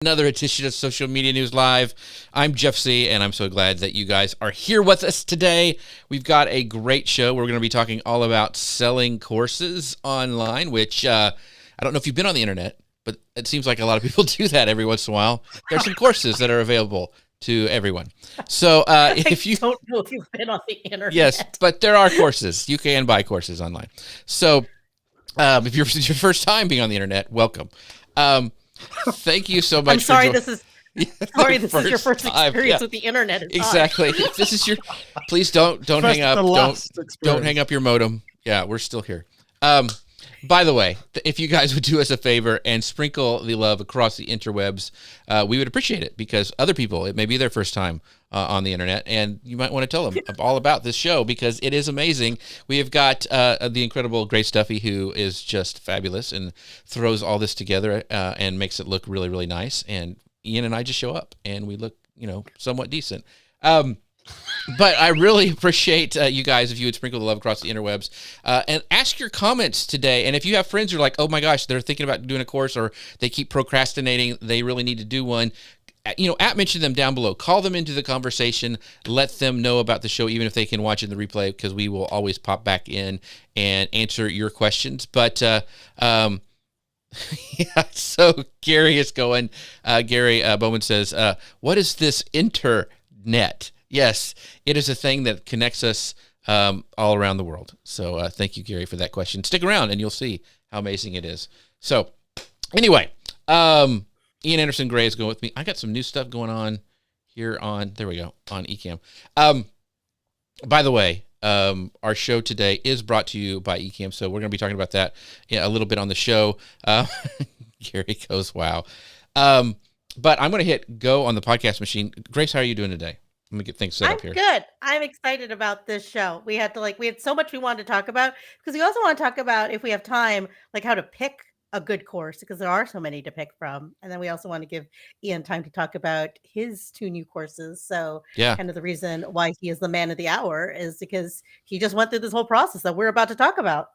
Another edition of Social Media News Live. I'm Jeff C., and I'm so glad that you guys are here with us today. We've got a great show. We're going to be talking all about selling courses online, which I don't know if you've been on the internet, but it seems like a lot of people do that every once in a while. There's some courses that are available to everyone. So if you don't know if you've been on the internet. Yes, but there are courses. You can buy courses it's online. So if you're your first time being on the internet, welcome. Thank you so much. I'm sorry, for this is your first experience with the internet. Exactly. This is your. Please don't hang up. Don't hang up your modem. Yeah, we're still here. By the way, if you guys would do us a favor and sprinkle the love across the interwebs, we would appreciate it, because other people, it may be their first time on the internet, and you might want to tell them all about this show, because it is amazing. We have got the incredible Grace Duffy, who is just fabulous and throws all this together and makes it look really, really nice. And Ian and I just show up, and we look, somewhat decent. But I really appreciate you guys if you would sprinkle the love across the interwebs and ask your comments today. And if you have friends who are like, oh my gosh, they're thinking about doing a course, or they keep procrastinating, they really need to do one, mention them down below. Call them into the conversation. Let them know about the show, even if they can watch in the replay, because we will always pop back in and answer your questions. But yeah, so Gary is going. Gary Bowman says, what is this internet? Yes, it is a thing that connects us all around the world. So thank you, Gary, for that question. Stick around and you'll see how amazing it is. So anyway, Ian Anderson Gray is going with me. I got some new stuff going on here on Ecamm. By the way, our show today is brought to you by Ecamm, so we're going to be talking about that a little bit on the show. Gary goes, wow. But I'm going to hit go on the podcast machine. Grace, how are you doing today? Let me get things set up here. I'm good. I'm excited about this show. We had so much we wanted to talk about, because we also want to talk about, if we have time, like how to pick a good course, because there are so many to pick from. And then we also want to give Ian time to talk about his 2 new courses. So yeah, kind of the reason why he is the man of the hour is because he just went through this whole process that we're about to talk about.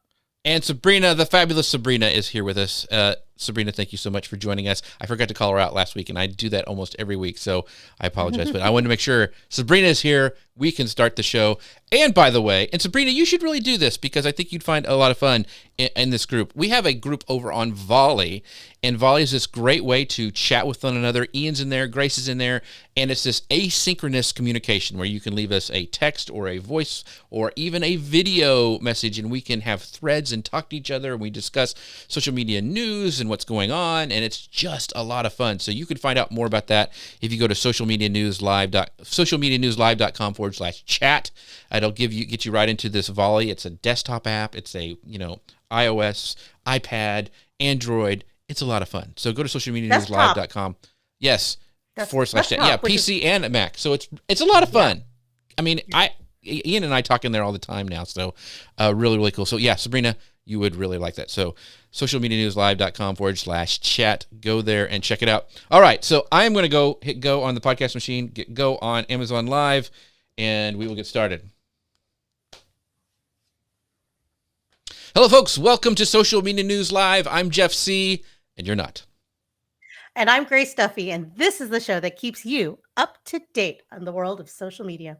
And Sabrina, the fabulous Sabrina, is here with us. Sabrina, thank you so much for joining us. I forgot to call her out last week, and I do that almost every week, so I apologize. But I wanted to make sure Sabrina is here. We can start the show. And by the way, and Sabrina, you should really do this, because I think you'd find a lot of fun in this group. We have a group over on Volley, and Volley is this great way to chat with one another. Ian's in there, Grace is in there, and it's this asynchronous communication where you can leave us a text or a voice or even a video message, and we can have threads and talk to each other, and we discuss social media news and what's going on, and it's just a lot of fun. So you can find out more about that if you go to socialmedianewslive.com/chat. It'll get you right into this Volley. It's a desktop app. It's a iOS, iPad, Android. It's a lot of fun. So go to socialmedianewslive.com. Yes, /chat. Yeah, PC and Mac. So it's a lot of fun. Yeah. I mean, Ian and I talk in there all the time now. So really, really cool. So yeah, Sabrina, you would really like that. So socialmedianewslive.com/chat. Go there and check it out. All right. So I am going to hit go on the podcast machine, go on Amazon Live, and we will get started. Hello, folks. Welcome to Social Media News Live. I'm Jeff C., and you're not. And I'm Grace Duffy, and this is the show that keeps you up to date on the world of social media.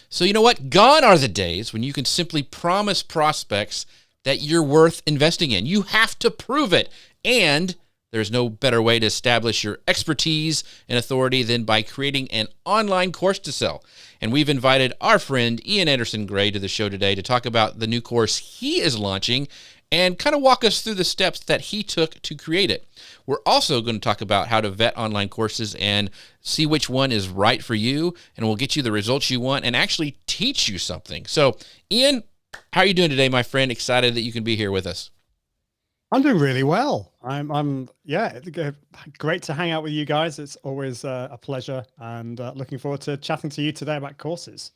So you know what? Gone are the days when you can simply promise prospects that you're worth investing in. You have to prove it. And there's no better way to establish your expertise and authority than by creating an online course to sell. And we've invited our friend Ian Anderson Gray to the show today to talk about the new course he is launching and kind of walk us through the steps that he took to create it. We're also going to talk about how to vet online courses and see which one is right for you, and will get you the results you want and actually teach you something. So, Ian, how are you doing today, my friend? Excited that you can be here with us. I'm doing really well. I'm great to hang out with you guys. It's always a pleasure, and looking forward to chatting to you today about courses.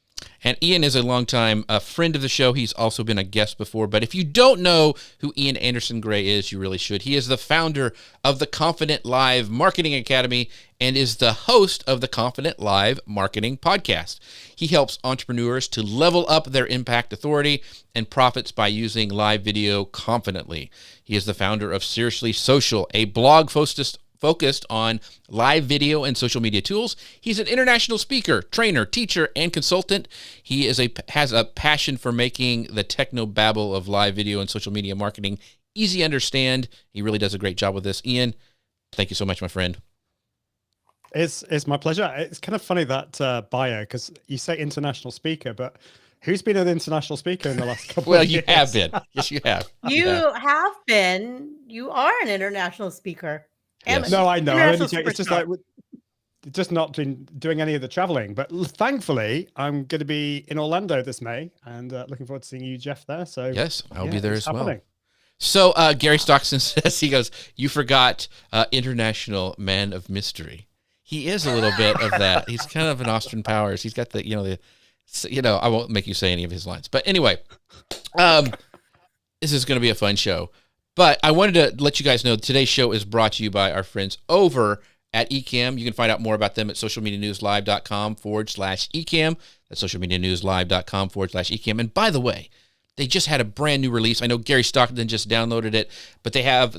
And Ian is a longtime friend of the show. He's also been a guest before. But if you don't know who Ian Anderson Gray is, you really should. He is the founder of the Confident Live Marketing Academy and is the host of the Confident Live Marketing Podcast. He helps entrepreneurs to level up their impact, authority, and profits by using live video confidently. He is the founder of Seriously Social, a blog focused focused on live video and social media tools. He's an international speaker, trainer, teacher, and consultant. He has a passion for making the techno babble of live video and social media marketing easy to understand. He really does a great job with this. Ian, thank you so much, my friend. It's my pleasure. It's kind of funny that bio, because you say international speaker, but who's been an international speaker in the last couple of years? Well, you have been. Yes, you have. You have been. You are an international speaker. Yes. No, I know. It's just like just not doing any of the traveling. But thankfully, I'm going to be in Orlando this May, and looking forward to seeing you, Jeff, there. So yes, I'll be there as happening. Well. So Gary Stockton says, he goes, "You forgot international man of mystery." He is a little bit of that. He's kind of an Austin Powers. He's got the, I won't make you say any of his lines. But anyway, this is going to be a fun show. But I wanted to let you guys know today's show is brought to you by our friends over at Ecamm. You can find out more about them at socialmedianewslive.com/Ecamm. That's socialmedianewslive.com/Ecamm. And by the way, they just had a brand new release. I know Gary Stockton just downloaded it, but they have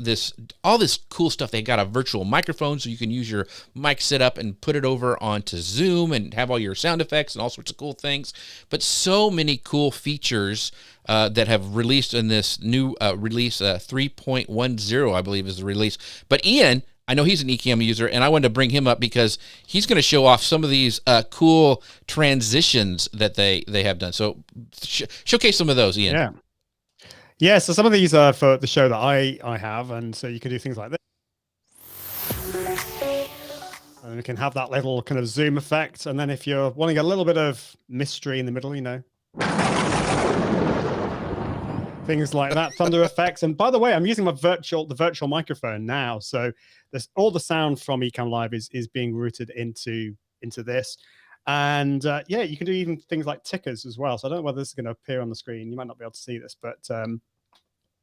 all this cool stuff. They got a virtual microphone, so you can use your mic setup and put it over onto Zoom and have all your sound effects and all sorts of cool things. But so many cool features that have released in this new release 3.10, I believe is the release. But Ian, I know he's an Ecamm user, and I wanted to bring him up because he's going to show off some of these cool transitions that they have done. So showcase some of those, Ian. Yeah. So some of these are for the show that I have, and so you can do things like this. And we can have that little kind of zoom effect. And then if you're wanting a little bit of mystery in the middle, things like that, thunder effects. And by the way, I'm using the virtual microphone now, so there's all the sound from Ecamm Live is being routed into this. And you can do even things like tickers as well. So I don't know whether this is going to appear on the screen. You might not be able to see this, but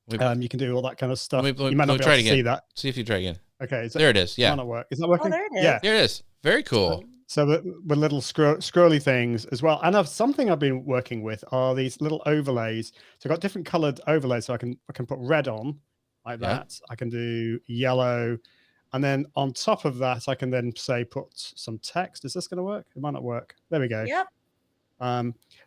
you can do all that kind of stuff. You might not be able to see that. See if you try again. Okay, there it is. Yeah, might not work. Is that working? Oh, there it is. Yeah, there it is. Very cool. So with little scrolly things as well. And something I've been working with are these little overlays. So I've got different colored overlays. So I can put red on like that. I can do yellow. And then on top of that, I can then put some text. Is this going to work? It might not work. There we go. Yep.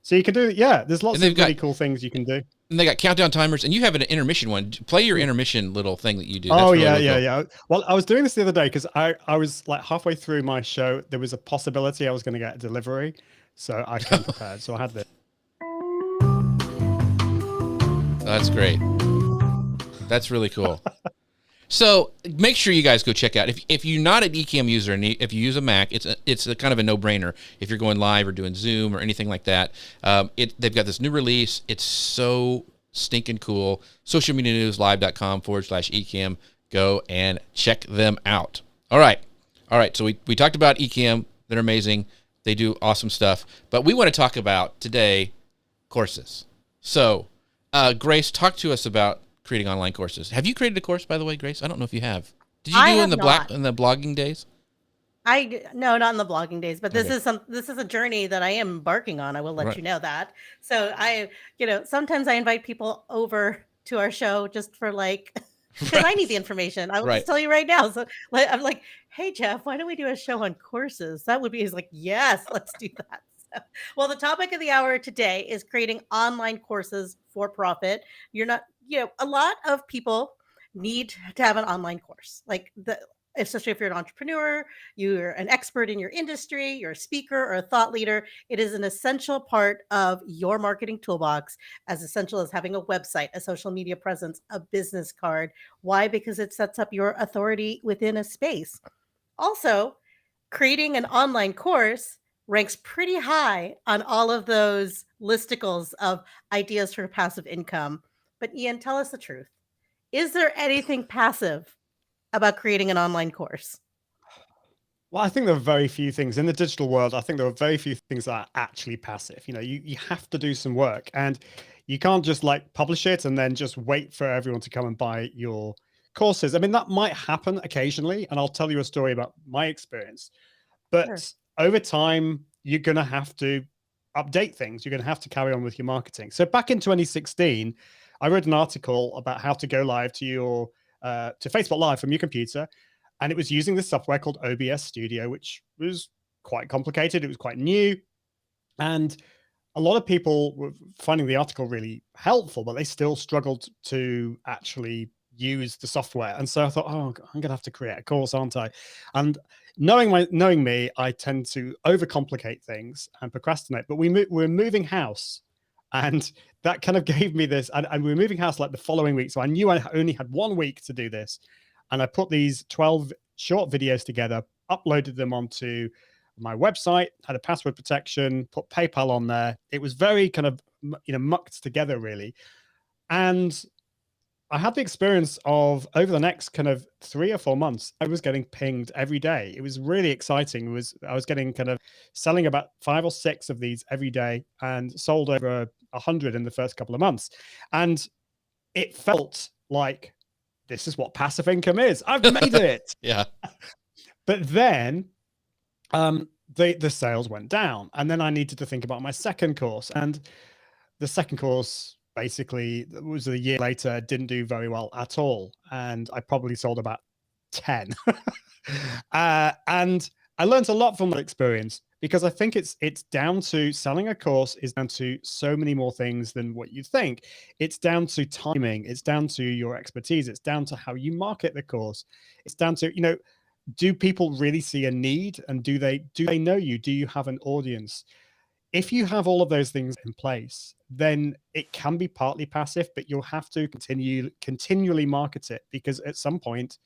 So you can do, there's lots of really cool things you can do. And they got countdown timers, and you have an intermission one. Play your intermission little thing that you do. That's really cool. Well, I was doing this the other day because I was like halfway through my show. There was a possibility I was going to get a delivery. So I came prepared. So I had this. That's great. That's really cool. So make sure you guys go check out. If you're not an Ecamm user and if you use a Mac, it's a kind of a no-brainer. If you're going live or doing Zoom or anything like that, they've got this new release. It's so stinking cool. Socialmedianewslive.com/Ecamm. Go and check them out. All right. So we talked about Ecamm. They're amazing. They do awesome stuff. But we want to talk about today courses. So Grace, talk to us about creating online courses. Have you created a course, by the way, Grace? I don't know if you have. Did you do in the blogging days? No, not in the blogging days, but this is a journey that I am embarking on. I will let you know that. So sometimes I invite people over to our show just for because I need the information. I will just tell you right now. So I'm like, hey Jeff, why don't we do a show on courses? That would be, he's like, yes, let's do that. Well, the topic of the hour today is creating online courses for profit. A lot of people need to have an online course, especially if you're an entrepreneur, you're an expert in your industry, you're a speaker or a thought leader. It is an essential part of your marketing toolbox, as essential as having a website, a social media presence, a business card. Why? Because it sets up your authority within a space. Also, creating an online course ranks pretty high on all of those listicles of ideas for passive income. But Ian, tell us the truth. Is there anything passive about creating an online course? Well, I think there are very few things in the digital world. I think there are very few things that are actually passive. You have to do some work, and you can't just publish it and then just wait for everyone to come and buy your courses. I mean, that might happen occasionally, and I'll tell you a story about my experience. But over time, you're going to have to update things. You're going to have to carry on with your marketing. So back in 2016, I wrote an article about how to go live to your to Facebook Live from your computer. And it was using this software called OBS Studio, which was quite complicated. It was quite new. And a lot of people were finding the article really helpful, but they still struggled to actually use the software. And so I thought, oh, I'm gonna have to create a course, aren't I? And knowing me, I tend to overcomplicate things and procrastinate. But we're moving house, and that kind of gave me this. And we were moving house like the following week, so I knew I only had 1 week to do this. And I put these 12 short videos together, uploaded them onto my website, had a password protection, put PayPal on there. It was very kind of, mucked together really. And I had the experience of, over the next kind of 3 or 4 months, I was getting pinged every day. It was really exciting. I was getting selling about 5 or 6 of these every day, and sold over 100 in the first couple of months. And it felt like, this is what passive income is. I've made it. Yeah. But then the sales went down, and then I needed to think about my second course. And the second course basically was a year later, didn't do very well at all. And I probably sold about 10. And I learned a lot from that experience, because I think it's down to, selling a course is down to so many more things than what you think. It's down to timing. It's down to your expertise. It's down to how you market the course. It's down to, do people really see a need, and do they know you? Do you have an audience? If you have all of those things in place, then it can be partly passive, but you'll have to continually market it, because at some point,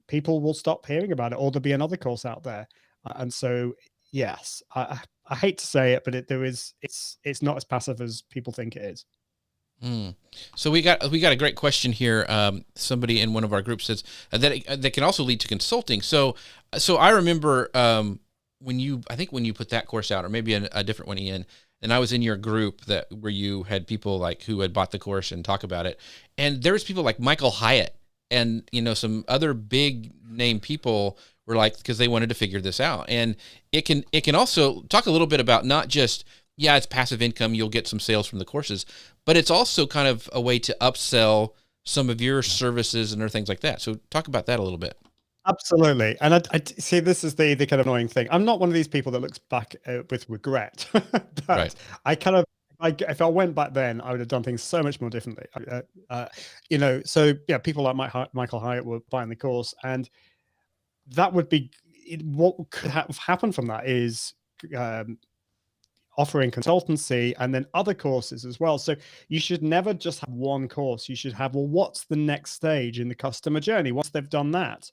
people will stop hearing about it, or there'll be another course out there. And so, yes, I hate to say it, but it's not as passive as people think it is. So we got a great question here. Somebody in one of our groups says that can also lead to consulting. So I remember when you put that course out, or maybe a different one, Ian, and I was in your group where you had people like who had bought the course and talk about it, and there was people like Michael Hyatt and some other big name people were like, because they wanted to figure this out. And it can also talk a little bit about not just, it's passive income, you'll get some sales from the courses, but it's also kind of a way to upsell some of your services and other things like that. So talk about that a little bit. Absolutely. And I see, this is the kind of annoying thing. I'm not one of these people that looks back with regret. But right. If I went back then, I would have done things so much more differently. So yeah, people like Michael Hyatt were buying the course, and that would be what could have happened from that is offering consultancy and then other courses as well. So you should never just have one course. You should have, what's the next stage in the customer journey? Once they've done that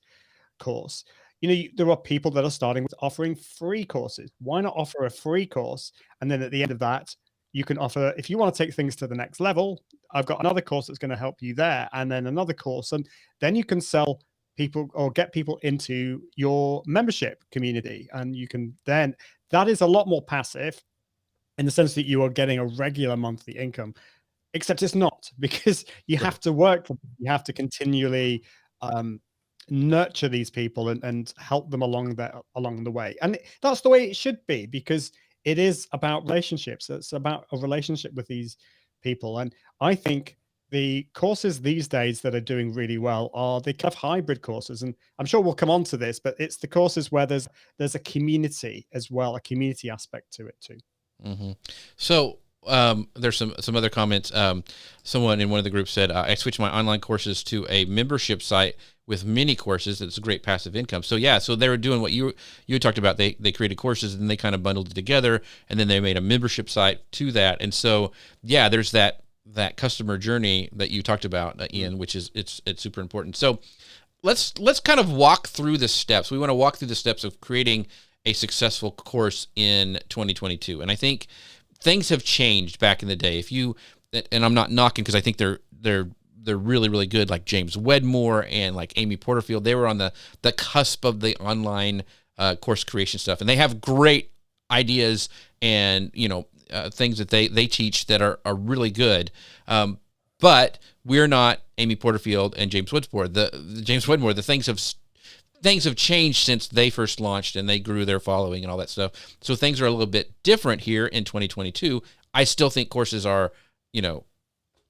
course, there are people that are starting with offering free courses. Why not offer a free course? And then at the end of that, you can offer, if you want to take things to the next level, I've got another course that's going to help you there, and then another course. And then you can sell people or get people into your membership community. And you can then, that is a lot more passive in the sense that you are getting a regular monthly income, except it's not, because you have to work for them. You have to continually nurture these people and help them along the way. And that's the way it should be, because it is about relationships. It's about a relationship with these people. And I think the courses these days that are doing really well are the kind of hybrid courses. And I'm sure we'll come on to this, but it's the courses where there's a community as well, a community aspect to it too. Mm-hmm. So there's some other comments. Someone in one of the groups said, I switched my online courses to a membership site with mini courses. It's a great passive income. So yeah, so they were doing what you talked about. They created courses and they kind of bundled it together, and then they made a membership site to that. And so yeah, there's that customer journey that you talked about, Ian, which is it's super important. So let's kind of walk through the steps. We want to walk through the steps of creating a successful course in 2022. And I think things have changed back in the day. And I'm not knocking, because I think they're really, really good, like James Wedmore and like Amy Porterfield. They were on the cusp of the online course creation stuff, and they have great ideas and things that they teach that are really good. But we're not Amy Porterfield and James Wedmore. The things have changed since they first launched, and they grew their following and all that stuff. So things are a little bit different here in 2022. I still think courses are,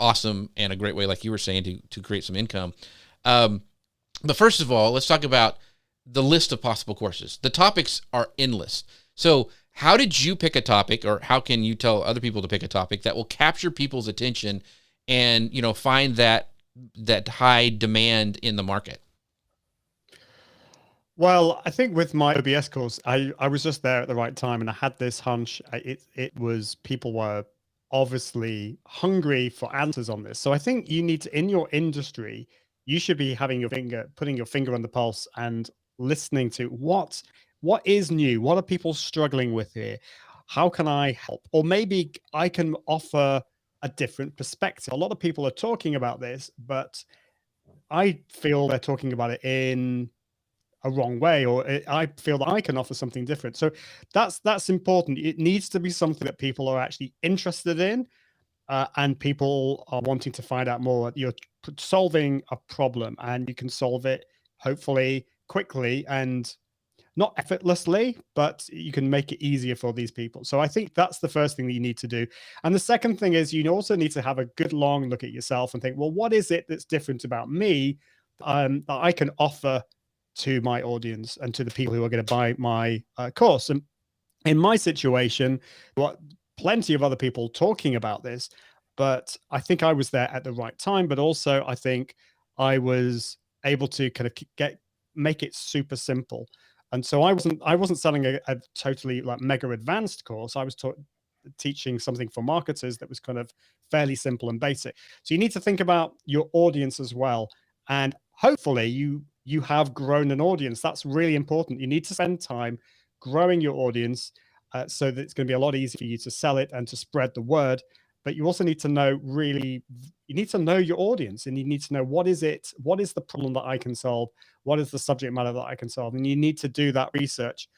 awesome and a great way, like you were saying, to create some income. But first of all, let's talk about the list of possible courses. The topics are endless. So how did you pick a topic, or how can you tell other people to pick a topic that will capture people's attention and, find that high demand in the market? Well, I think with my OBS course, I was just there at the right time, and I had this hunch. It was people were obviously hungry for answers on this. So I think you need to, in your industry, you should be putting your finger on the pulse and listening to what is new, what are people struggling with here, how can I help, or maybe I can offer a different perspective. A lot of people are talking about this, but I feel they're talking about it in a wrong way, or I feel that I can offer something different. So that's important. It needs to be something that people are actually interested in, and people are wanting to find out more. You're solving a problem, and you can solve it hopefully quickly and not effortlessly, but you can make it easier for these people. So I think that's the first thing that you need to do. And the second thing is you also need to have a good long look at yourself and think, well, what is it that's different about me that I can offer to my audience and to the people who are going to buy my course? And in my situation, plenty of other people talking about this, but I think I was there at the right time. But also, I think I was able to kind of make it super simple. And so I wasn't selling a totally like mega advanced course. I was teaching something for marketers that was kind of fairly simple and basic. So you need to think about your audience as well, and hopefully you have grown an audience. That's really important. You need to spend time growing your audience so that it's going to be a lot easier for you to sell it and to spread the word. But you also need to know you need to know your audience, and you need to know what is the problem that I can solve? What is the subject matter that I can solve? And you need to do that research.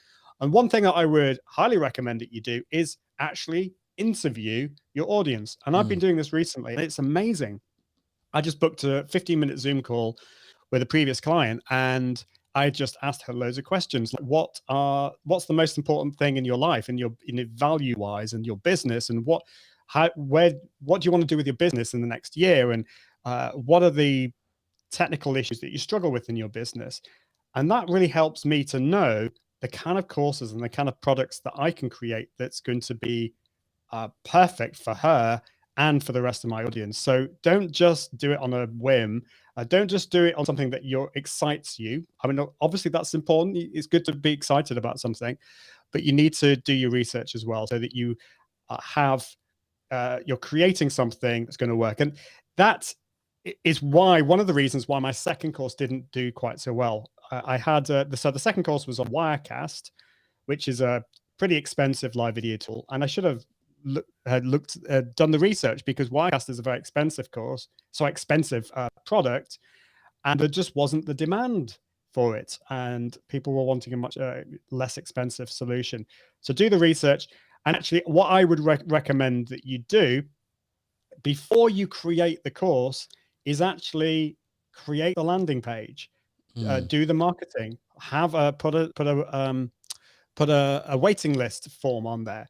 And one thing that I would highly recommend that you do is actually interview your audience. And I've been doing this recently, and it's amazing. I just booked a 15-minute Zoom call with a previous client, and I just asked her loads of questions like what's the most important thing in your life and value wise and your business, and what do you want to do with your business in the next year, and what are the technical issues that you struggle with in your business. And that really helps me to know the kind of courses and the kind of products that I can create that's going to be perfect for her and for the rest of my audience. So don't just do it on a whim. Don't just do it on something that excites you. I mean, obviously that's important. It's good to be excited about something, but you need to do your research as well so that you you're creating something that's going to work. And that is one of the reasons why my second course didn't do quite so well. I had the second course was on Wirecast, which is a pretty expensive live video tool, and I should have done the research, because Wirecast is a very expensive product, and there just wasn't the demand for it, and people were wanting a much less expensive solution. So do the research. And actually, what I would recommend that you do before you create the course is actually create the landing page, do the marketing, put a waiting list form on there,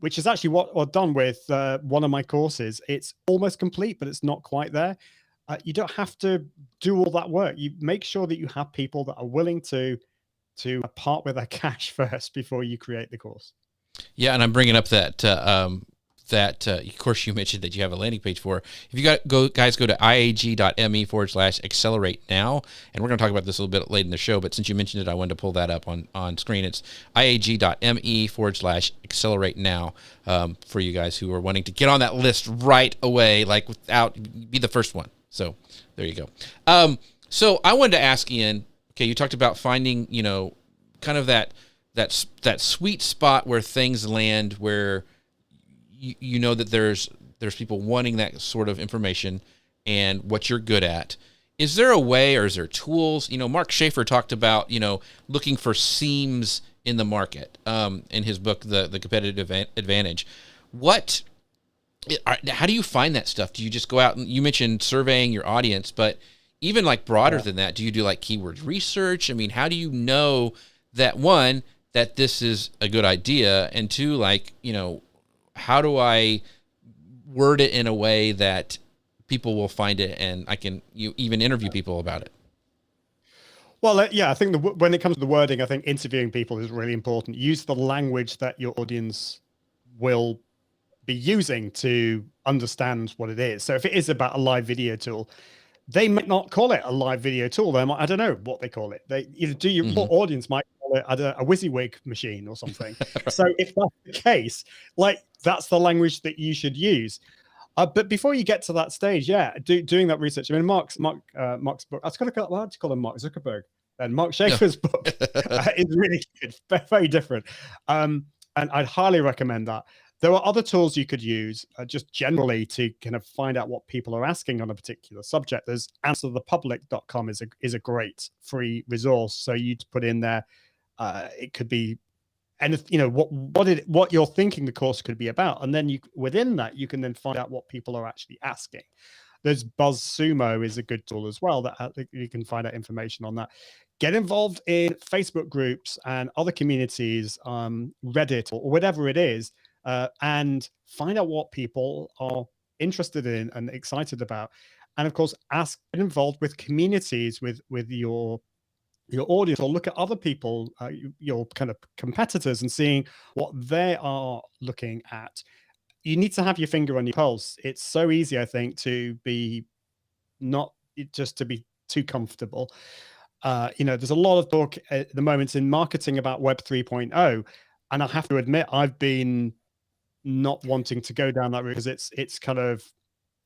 which is actually what I've done with one of my courses. It's almost complete, but it's not quite there. You don't have to do all that work. You make sure that you have people that are willing to part with their cash first before you create the course. Yeah, and I'm bringing up that course you mentioned that you have a landing page for. If you guys go to iag.me/accelerate now, and we're going to talk about this a little bit late in the show, but since you mentioned it, I wanted to pull that up on screen. It's iag.me/accelerate now for you guys who are wanting to get on that list right away, like be the first one. So there you go. So I wanted to ask Ian, okay, you talked about finding, kind of that sweet spot where things land, where you know that there's people wanting that sort of information and what you're good at. Is there a way, or is there tools? Mark Schaefer talked about, looking for seams in the market in his book, The Competitive Advantage. How do you find that stuff? Do you just go out and, you mentioned surveying your audience, but even like broader than that, do you do like keyword research? I mean, how do you know that, one, that this is a good idea, and two, like, how do I word it in a way that people will find it and I can even interview people about it? Well, yeah, I think when it comes to the wording, I think interviewing people is really important. Use the language that your audience will be using to understand what it is. So if it is about a live video tool, they might not call it a live video tool. They might, I don't know what they call it. They either your audience might call it a WYSIWYG machine or something. Right. So if that's the case, like that's the language that you should use. But before you get to that stage, yeah, doing that research. I mean, Mark's book. I was going to call him Mark Zuckerberg. And Mark Schaefer's book is really good, very different. And I'd highly recommend that. There are other tools you could use just generally to kind of find out what people are asking on a particular subject. There's answerthepublic.com is a great free resource. So you'd put in there, it could be, and you know what you're thinking the course could be about, and then within that you can then find out what people are actually asking. There's BuzzSumo is a good tool as well that you can find out information on that. Get involved in Facebook groups and other communities, Reddit or whatever it is, and find out what people are interested in and excited about. And of course, get involved with communities with your audience, or look at other people, your kind of competitors, and seeing what they are looking at. You need to have your finger on your pulse. It's so easy, I think, to be too comfortable. There's a lot of talk at the moment in marketing about Web 3.0, and I have to admit I've been not wanting to go down that route because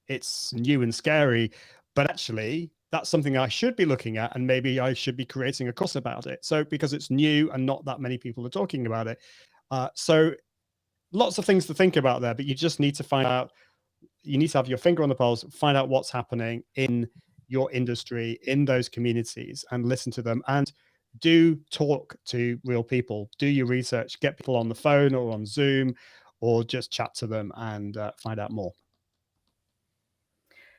it's new and scary, but actually that's something I should be looking at, and maybe I should be creating a course about it. So because it's new and not that many people are talking about it. So lots of things to think about there, but you just need to find out, you need to have your finger on the pulse, find out what's happening in your industry, in those communities, and listen to them, and do talk to real people. Do your research, get people on the phone or on Zoom, or just chat to them and find out more.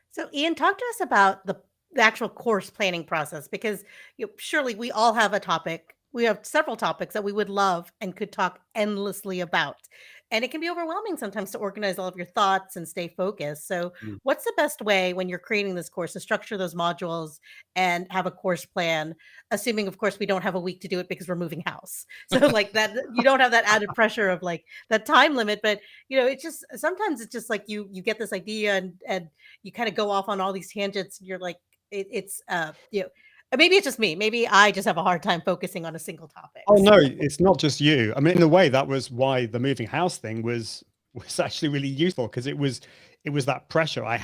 So Ian, talk to us about the actual course planning process, because surely we all have a topic. We have several topics that we would love and could talk endlessly about. And it can be overwhelming sometimes to organize all of your thoughts and stay focused. So what's the best way when you're creating this course to structure those modules and have a course plan, assuming, of course, we don't have a week to do it because we're moving house. So like that, you don't have that added pressure of like that time limit, but it's just, sometimes it's just like you get this idea and you kind of go off on all these tangents. And you're like, maybe it's just me. Maybe I just have a hard time focusing on a single topic. Oh, no, it's not just you. I mean, in a way, that was why the moving house thing was actually really useful, because it was that pressure. I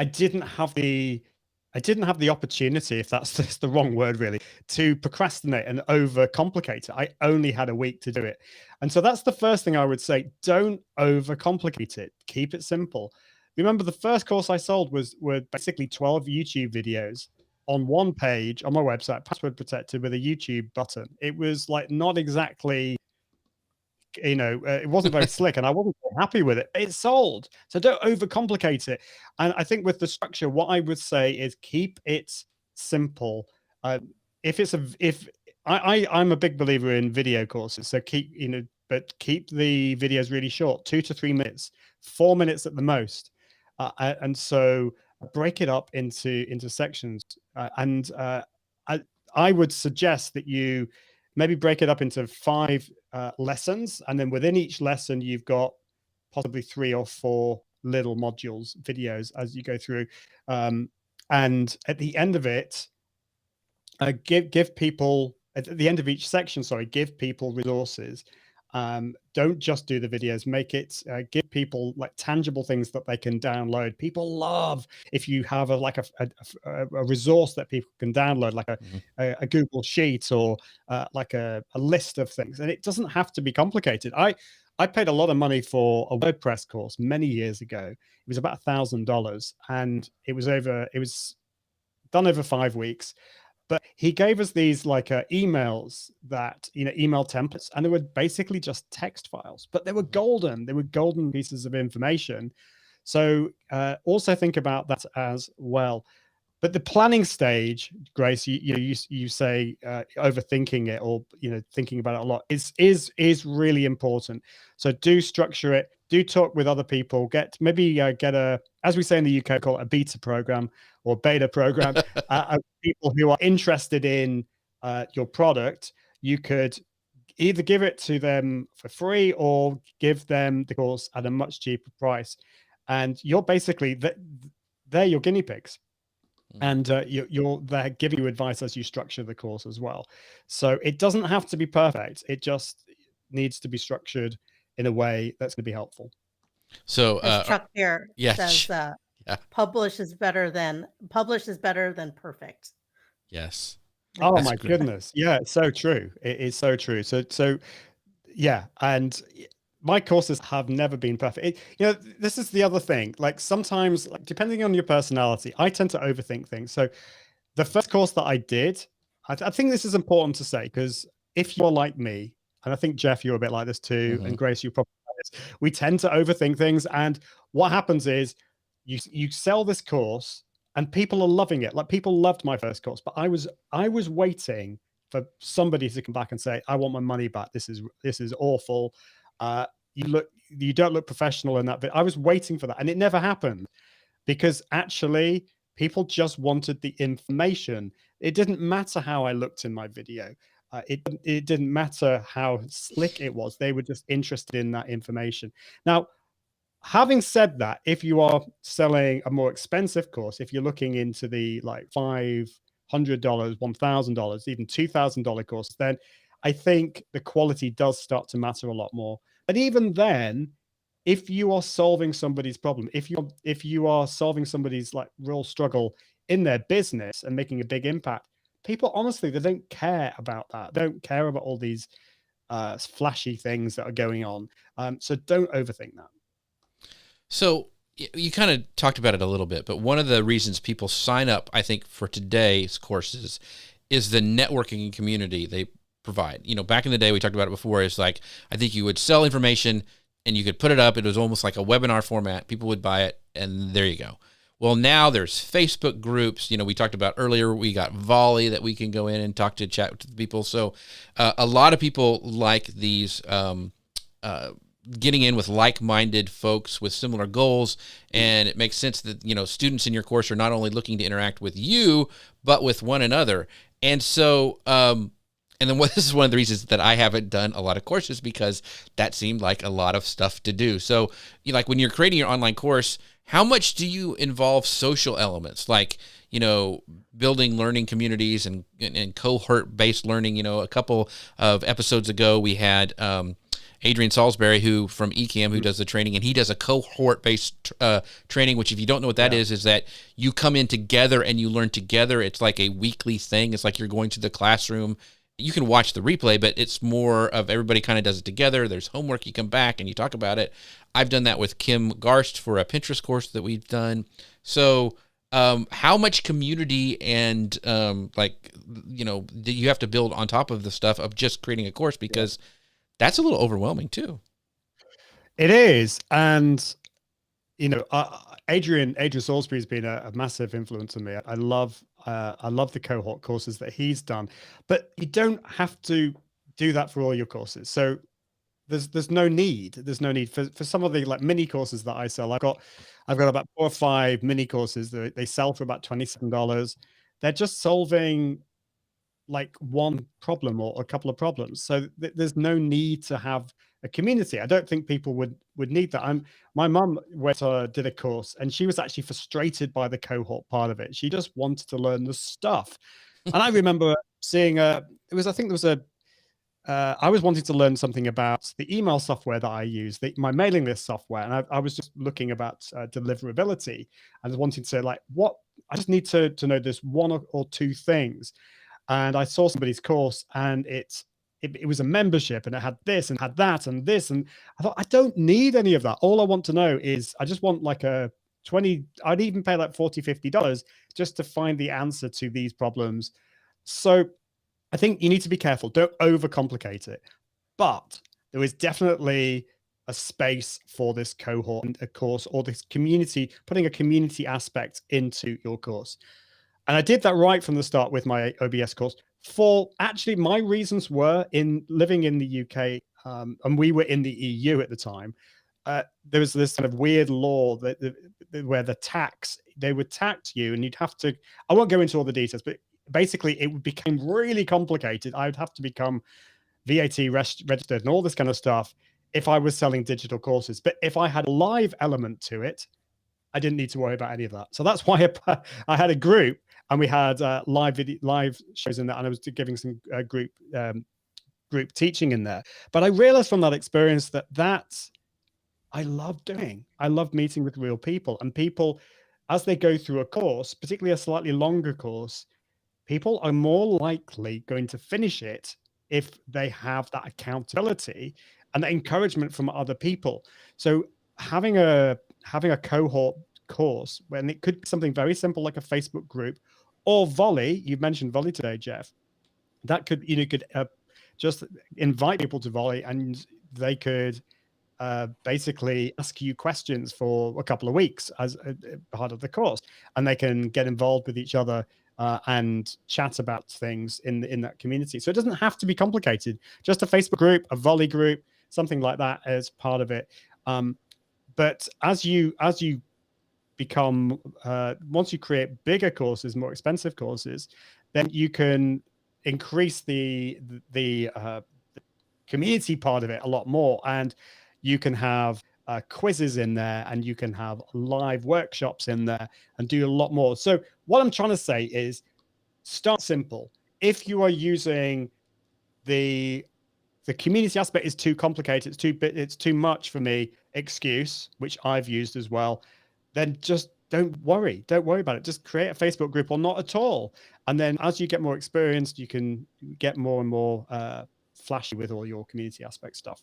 didn't have the opportunity, if that's the wrong word really, to procrastinate and overcomplicate it. I only had a week to do it. And so that's the first thing I would say. Don't overcomplicate it. Keep it simple. Remember, the first course I sold were basically 12 YouTube videos on one page on my website, password protected, with a YouTube button. It was like not exactly, it wasn't very slick, and I wasn't very happy with it. It sold. So don't overcomplicate it. And I think with the structure, what I would say is keep it simple. I'm a big believer in video courses. So keep the videos really short, 2 to 3 minutes, 4 minutes at the most. And so break it up into sections. I would suggest that you maybe break it up into 5 lessons, and then within each lesson you've got possibly 3 or 4 little modules, videos as you go through. And at the end of it, give people, at the end of each section, give people resources. Don't just do the videos, make it, give people like tangible things that they can download. People love if you have a resource that people can download, like a Google Sheet, or like a list of things. And it doesn't have to be complicated. I paid a lot of money for a WordPress course many years ago. It was about $1,000, and it was done over 5 weeks. But he gave us these emails that, email templates, and they were basically just text files, but they were golden. They were golden pieces of information. So also think about that as well. But the planning stage, Grace, you say overthinking it, or thinking about it a lot, is really important. So do structure it. do talk with other people, get a, as we say in the UK, call it a beta program or beta program, people who are interested in your product. You could either give it to them for free or give them the course at a much cheaper price. And you're basically, they're your guinea pigs. And they're giving you advice as you structure the course as well. So it doesn't have to be perfect. It just needs to be structured in a way that's going to be helpful. So Chuck here says, publish is better than perfect. Yes. Oh, that's my goodness. Yeah, it's so true. It is so true. So yeah. And my courses have never been perfect. This is the other thing. Like sometimes, like, depending on your personality, I tend to overthink things. So the first course that I did, I think this is important to say, because if you're like me, and I think Jeff, you're a bit like this too, and Grace, you probably like this, we tend to overthink things. And what happens is you sell this course and people are loving it. Like people loved my first course, but I was waiting for somebody to come back and say, I want my money back. This is awful. You don't look professional in that bit. I was waiting for that, and it never happened, because actually people just wanted the information. It didn't matter how I looked in my video. It didn't matter how slick it was. They were just interested in that information. Now, having said that, if you are selling a more expensive course, if you're looking into the like $500, $1,000, even $2,000 course, then I think the quality does start to matter a lot more. But even then, if you are solving somebody's problem, if you are solving somebody's like real struggle in their business and making a big impact, people, honestly, they don't care about that. They don't care about all these flashy things that are going on. So don't overthink that. So you kind of talked about it a little bit, but one of the reasons people sign up, I think, for today's courses is the networking and community they provide. Back in the day, we talked about it before, it's like, I think you would sell information and you could put it up. It was almost like a webinar format. People would buy it, and there you go. Well, now there's Facebook groups. We talked about earlier, we got Volley that we can go in and chat to people. So a lot of people like these getting in with like-minded folks with similar goals, and it makes sense that students in your course are not only looking to interact with you, but with one another. And so and then this is one of the reasons that I haven't done a lot of courses, because that seemed like a lot of stuff to do. So like when you're creating your online course, how much do you involve social elements, like building learning communities and cohort-based learning? A couple of episodes ago, we had Adrian Salisbury, who from eCam, who does the training, and he does a cohort-based training, which if you don't know what that is that you come in together and you learn together. It's like a weekly thing. It's like you're going to the classroom. You can watch the replay, but it's more of everybody kind of does it together. There's homework. You come back and you talk about it. I've done that with Kim Garst for a Pinterest course that we've done. So how much community and do you have to build on top of the stuff of just creating a course? Because that's a little overwhelming too. It is. And, Adrian Salisbury has been a massive influence on me. I love the cohort courses that he's done, but you don't have to do that for all your courses. So there's no need. There's no need for some of the like mini courses that I sell. I've got about 4 or 5 mini courses that they sell for about $27. They're just solving like one problem or a couple of problems. So there's no need to have a community. I don't think people would need that. My mum did a course, and she was actually frustrated by the cohort part of it. She just wanted to learn the stuff. And I remember seeing I was wanting to learn something about the email software that I use, my mailing list software. And I was just looking about deliverability. I was wanting to say, like, I just need to know this 1 or 2 things. And I saw somebody's course, and it was a membership, and it had this and had that and this. And I thought, I don't need any of that. All I want to know is I just want like I'd even pay like $40, $50 just to find the answer to these problems. So I think you need to be careful. Don't overcomplicate it. But there is definitely a space for this cohort and a course, or this community, putting a community aspect into your course. And I did that right from the start with my OBS course. For actually, my reasons were in living in the UK, and we were in the EU at the time. there was this kind of weird law where they would tax you, and you'd have to, I won't go into all the details, but basically it became really complicated. I would have to become VAT registered and all this kind of stuff if I was selling digital courses. But if I had a live element to it, I didn't need to worry about any of that. So that's why I had a group, and we had live shows in there, and I was giving some group teaching in there. But I realized from that experience that I love doing. I love meeting with real people, and people, as they go through a course, particularly a slightly longer course, people are more likely going to finish it if they have that accountability and the encouragement from other people. So having a cohort course, when it could be something very simple like a Facebook group or Volley, you mentioned Volley today, Jeff, that could, just invite people to Volley, and they could basically ask you questions for a couple of weeks as a part of the course, and they can get involved with each other and chat about things in that community. So it doesn't have to be complicated. Just a Facebook group, a Volley group, something like that as part of it. But as you become, once you create bigger courses, more expensive courses, then you can increase the community part of it a lot more, and you can have quizzes in there, and you can have live workshops in there, and do a lot more. So what I'm trying to say is, start simple. If you are using the community aspect is too complicated, it's too much for me, excuse, which I've used as well, then just don't worry about it. Just create a Facebook group, or not at all. And then as you get more experienced, you can get more and more flashy with all your community aspect stuff.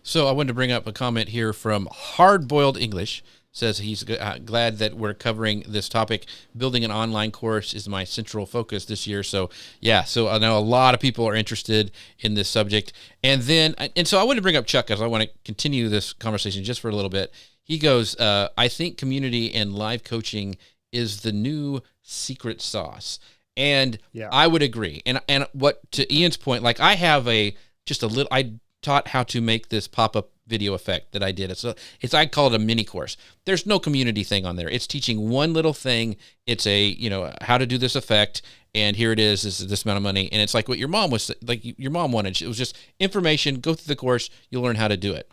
So I wanted to bring up a comment here from Hard Boiled English. Says he's glad that we're covering this topic. Building an online course is my central focus this year. So yeah, so I know a lot of people are interested in this subject. And so I want to bring up Chuck, as I want to continue this conversation just for a little bit. He goes, I think community and live coaching is the new secret sauce. And yeah, I would agree. And what, to Ian's point, like I taught how to make this pop-up video effect that I did. I call it a mini course. There's no community thing on there. It's teaching one little thing. It's how to do this effect, and here it is. This is this amount of money. And it's like what your mom wanted. It was just information. Go through the course. You'll learn how to do it.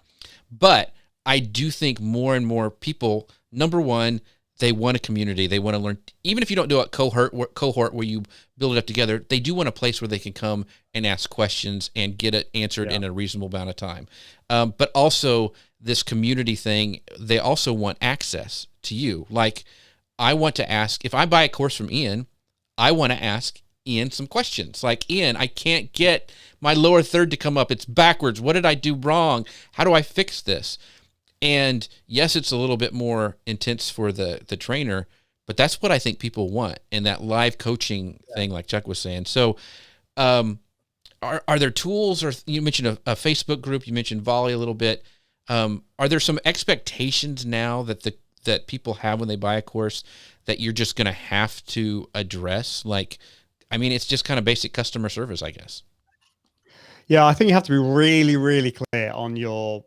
But I do think more and more people, number one, they want a community. They want to learn. Even if you don't do a cohort where you build it up together, they do want a place where they can come and ask questions and get it answered in a reasonable amount of time. But also this community thing, they also want access to you. Like, I want to ask, if I buy a course from Ian, I want to ask Ian some questions. Like, Ian, I can't get my lower third to come up. It's backwards. What did I do wrong? How do I fix this? And yes, it's a little bit more intense for the trainer, but that's what I think people want, and that live coaching thing, like Chuck was saying. So are there tools, or you mentioned a Facebook group, you mentioned Volley a little bit. Are there some expectations now that people have when they buy a course that you're just going to have to address? Like, I mean, it's just kind of basic customer service, I guess. Yeah, I think you have to be really, really clear on your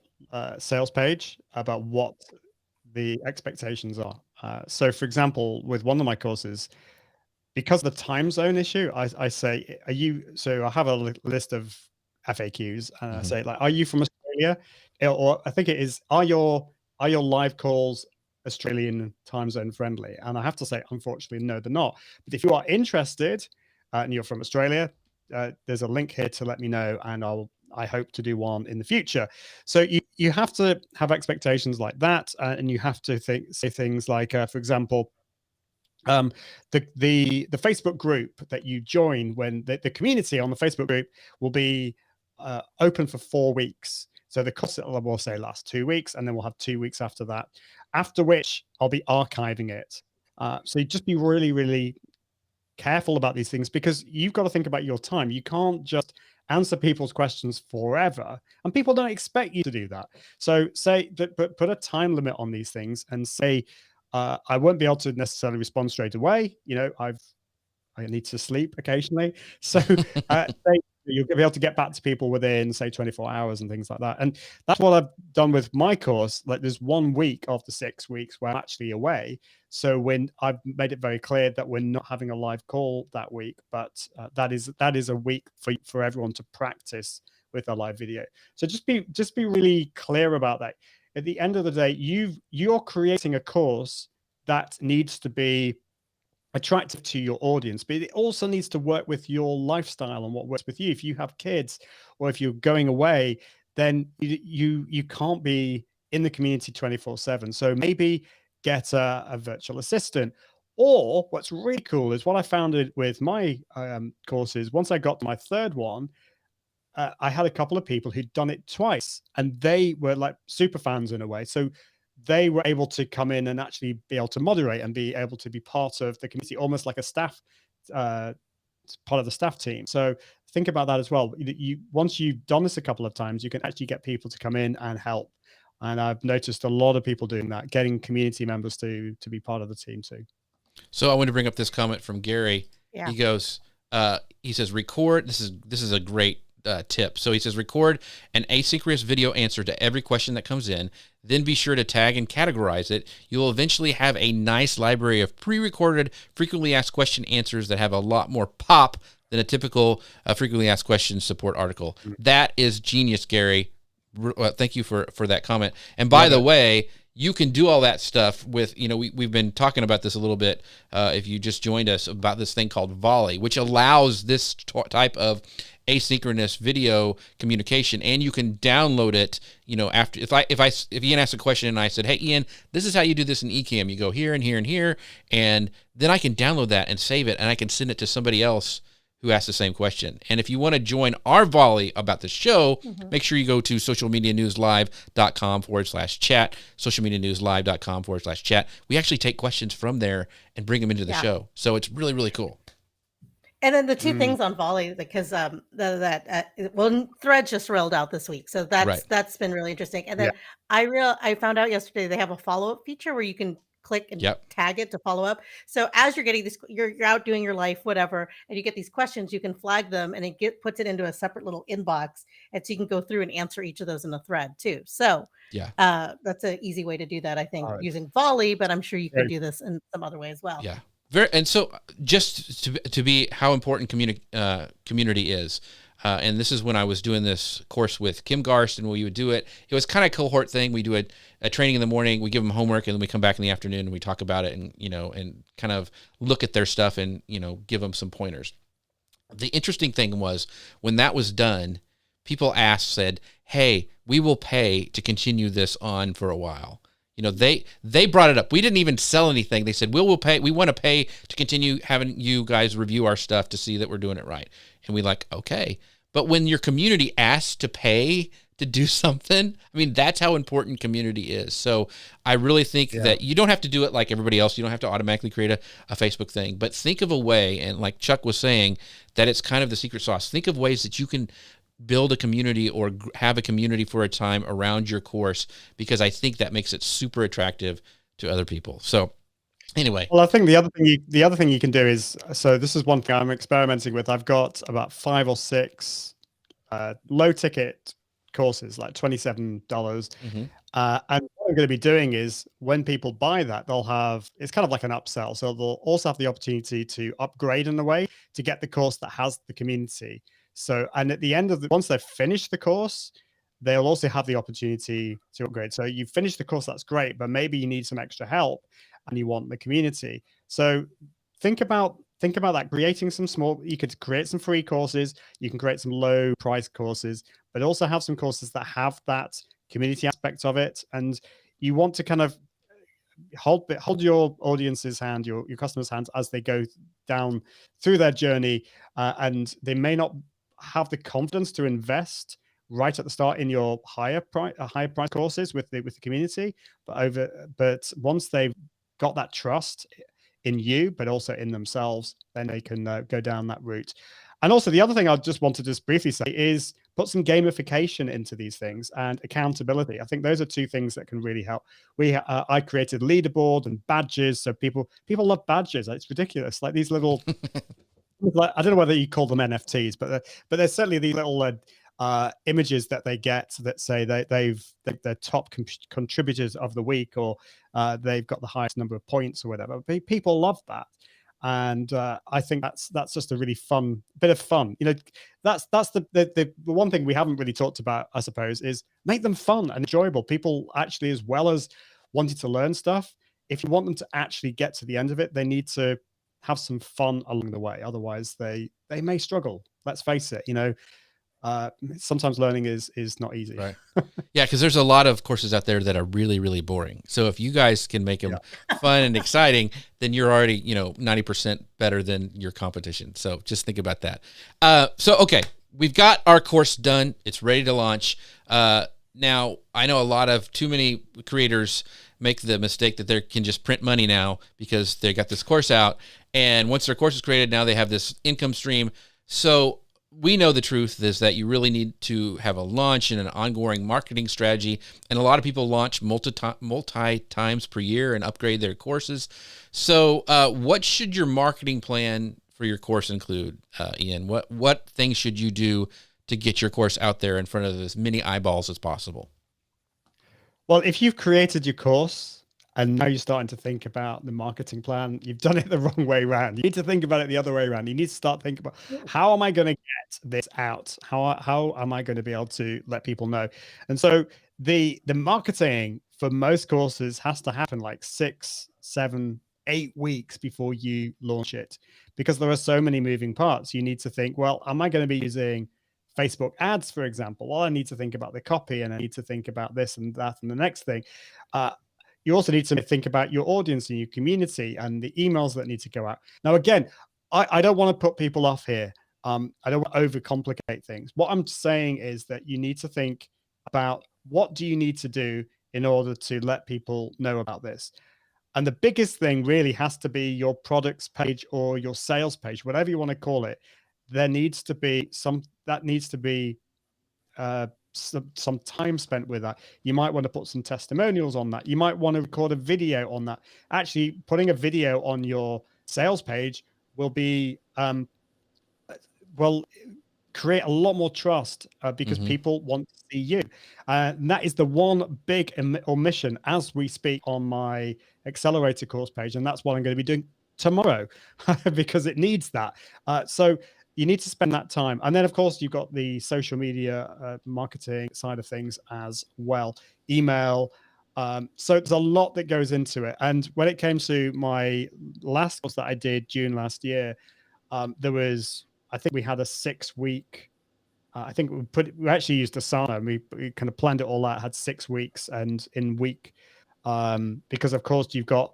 sales page about what the expectations are. So for example, with one of my courses, because of the time zone issue, I say, so I have a list of FAQs, and I say, like, are you from Australia? Or I think it is, are your live calls Australian time zone friendly? And I have to say, unfortunately, no, they're not. But if you are interested and you're from Australia, there's a link here to let me know, and I hope to do one in the future. So you have to have expectations like that, and you have to say things like, for example, the Facebook group that you join, when the community on the Facebook group will be open for 4 weeks. So the course will say last 2 weeks, and then we'll have 2 weeks after that, after which I'll be archiving it. So you just be really, really careful about these things, because you've got to think about your time. You can't just answer people's questions forever, and people don't expect you to do that. So say that, but put a time limit on these things, and say, I won't be able to necessarily respond straight away. I need to sleep occasionally. So say you'll be able to get back to people within, say, 24 hours and things like that. And that's what I've done with my course. Like, there's 1 week of the 6 weeks where I'm actually away. So when I've made it very clear that we're not having a live call that week, but that is a week for everyone to practice with a live video. So just be really clear about that. At the end of the day, you're creating a course that needs to be attractive to your audience, but it also needs to work with your lifestyle and what works with you. If you have kids or if you're going away, then you can't be in the community 24/7. So maybe get a virtual assistant. Or what's really cool is what I found with my courses. Once I got to my third one, I had a couple of people who'd done it twice, and they were like super fans in a way. So they were able to come in and actually be able to moderate and be able to be part of the community, almost like a staff, part of the staff team. So think about that as well. Once you've done this a couple of times, you can actually get people to come in and help. And I've noticed a lot of people doing that, getting community members to be part of the team too. So I want to bring up this comment from Gary. Yeah. He goes, he says, record. This is a great tip. So he says, record an asynchronous video answer to every question that comes in, then be sure to tag and categorize it. You'll eventually have a nice library of pre-recorded frequently asked question answers that have a lot more pop than a typical frequently asked questions support article. Mm-hmm. That is genius, Gary. Thank you for that comment. And by the way, you can do all that stuff with, we've been talking about this a little bit, if you just joined us, about this thing called Volley, which allows this type of asynchronous video communication, and you can download it. After if Ian asks a question and I said, hey Ian, this is how you do this in Ecamm, you go here and here and here, and then I can download that and save it, and I can send it to somebody else who asked the same question. And if you want to join our Volley about the show, make sure you go to socialmedianewslive.com/chat, socialmedianewslive.com/chat. We actually take questions from there and bring them into the show. So it's really, really cool. And then the two things on Volley, because Threads just rolled out this week, so that's been really interesting. And then I found out yesterday they have a follow-up feature where you can click and tag it to follow up. So as you're getting this, you're out doing your life, whatever, and you get these questions, you can flag them, and it puts it into a separate little inbox, and so you can go through and answer each of those in the thread too. So that's an easy way to do that, I think, using Volley, but I'm sure you could do this in some other way as well. Yeah. And so just to be how important community is, and this is when I was doing this course with Kim Garst, and we would do it. It was kind of a cohort thing. We do a training in the morning, we give them homework, and then we come back in the afternoon and we talk about it, and and kind of look at their stuff and give them some pointers. The interesting thing was when that was done, people said, hey, we will pay to continue this on for a while. They brought it up. We didn't even sell anything. They said, we'll pay. We want to pay to continue having you guys review our stuff to see that we're doing it right. And we okay. But when your community asks to pay to do something, I mean, that's how important community is. So I really think that you don't have to do it like everybody else. You don't have to automatically create a Facebook thing, but think of a way. And like Chuck was saying, that it's kind of the secret sauce. Think of ways that you can build a community or have a community for a time around your course, because I think that makes it super attractive to other people. So anyway. Well, I think the other thing you can do is, so this is one thing I'm experimenting with. I've got about 5 or 6 low ticket courses, like $27. And what I'm going to be doing is when people buy that, it's kind of like an upsell. So they'll also have the opportunity to upgrade in a way to get the course that has the community. So, and at the end of once they've finished the course, they'll also have the opportunity to upgrade. So you've finished the course, that's great, but maybe you need some extra help and you want the community. So think about that, creating you could create some free courses, you can create some low price courses, but also have some courses that have that community aspect of it. And you want to kind of hold your audience's hand, your customers' hands as they go down through their journey. And they may not have the confidence to invest right at the start in your higher price courses with the community, but once they've got that trust in you, but also in themselves, then they can go down that route. And also the other thing I just wanted to briefly say is put some gamification into these things and accountability. I think those are 2 things that can really help. I created Leaderboard and Badges, so people love badges. It's ridiculous, like these little like, I don't know whether you call them NFTs, but there's certainly these little images that they get that say they're top contributors of the week, or they've got the highest number of points or whatever. People love that. And I think that's just a really fun bit of fun. That's the one thing we haven't really talked about, I suppose, is make them fun and enjoyable. People actually, as well as wanting to learn stuff, if you want them to actually get to the end of it, they need to have some fun along the way. Otherwise, they may struggle. Let's face it. Sometimes learning is not easy. Right. Yeah, because there's a lot of courses out there that are really, really boring. So if you guys can make them fun and exciting, then you're already 90% better than your competition. So just think about that. Okay, we've got our course done. It's ready to launch. Now, I know too many creators make the mistake that they can just print money now because they got this course out. And once their course is created, now they have this income stream. So we know the truth is that you really need to have a launch and an ongoing marketing strategy. And a lot of people launch multi times per year and upgrade their courses. So what should your marketing plan for your course include, Ian? What things should you do to get your course out there in front of as many eyeballs as possible? Well, if you've created your course and now you're starting to think about the marketing plan, you've done it the wrong way around. You need to think about it the other way around. You need to start thinking about, how am I going to get this out? How am I going to be able to let people know? And so the marketing for most courses has to happen like 6, 7, 8 weeks before you launch it, because there are so many moving parts. You need to think, well, am I going to be using Facebook ads, for example? Well, I need to think about the copy, and I need to think about this and that and the next thing. You also need to think about your audience and your community and the emails that need to go out. Now, again, I don't want to put people off here. I don't want to overcomplicate things. What I'm saying is that you need to think about, what do you need to do in order to let people know about this? And the biggest thing really has to be your products page or your sales page, whatever you want to call it. There needs to be some time spent with that. You might want to put some testimonials on that. You might want to record a video on that. Actually, putting a video on your sales page will be create a lot more trust because people want to see you. And that is the one big omission as we speak on my Accelerator course page. And that's what I'm going to be doing tomorrow because it needs that. So you need to spend that time. And then, of course, you've got the social media marketing side of things as well, email. So there's a lot that goes into it. And when it came to my last course that I did June last year, I think we had a 6-week, I think we actually used Asana, and we kind of planned it all out, had 6 weeks, and in week, because of course you've got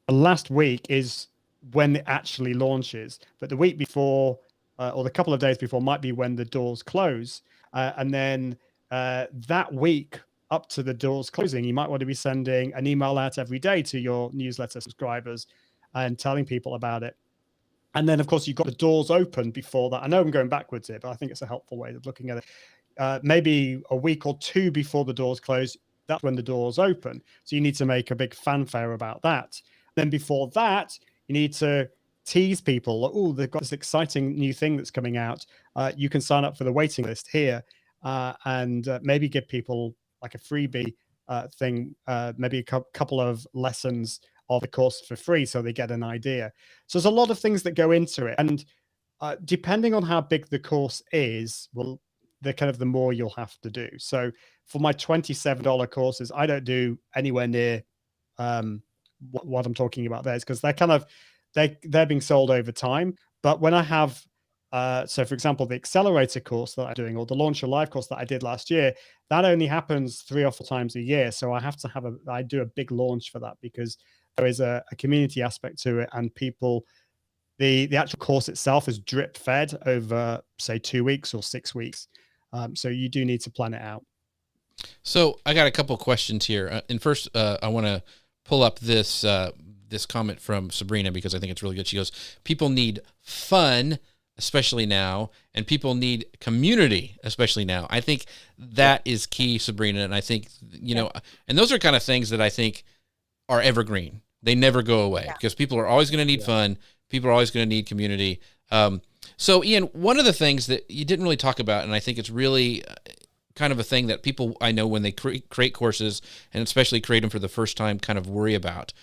last week is when it actually launches, but the week before or the couple of days before might be when the doors close. And then that week up to the doors closing, you might want to be sending an email out every day to your newsletter subscribers and telling people about it. And then, of course, you've got the doors open before that. I know I'm going backwards here, but I think it's a helpful way of looking at it. Maybe a week or 2 before the doors close, that's when the doors open. So you need to make a big fanfare about that. Then before that, you need to tease people. Oh, they've got this exciting new thing that's coming out. You can sign up for the waiting list here and maybe give people like a freebie thing, maybe a couple of lessons of the course for free so they get an idea. So there's a lot of things that go into it. And depending on how big the course is, well, the more you'll have to do. So for my $27 courses, I don't do anywhere near what I'm talking about there, because they're being sold over time. But when I have, so for example, the Accelerator course that I'm doing, or the Launch Your Live course that I did last year, that only happens 3 or 4 times a year. So I have to I do a big launch for that, because there is a community aspect to it, and people, the actual course itself is drip fed over, say, 2 weeks or 6 weeks. So you do need to plan it out. So I got a couple of questions here. And first, I want to pull up this comment from Sabrina, because I think it's really good. She goes, people need fun, especially now, and people need community, especially now. I think that is key, Sabrina. And I think, and those are kind of things that I think are evergreen. They never go away, because people are always going to need fun. People are always going to need community. So Ian, one of the things that you didn't really talk about, and I think it's really kind of a thing that people I know when they create courses, and especially create them for the first time, kind of worry about,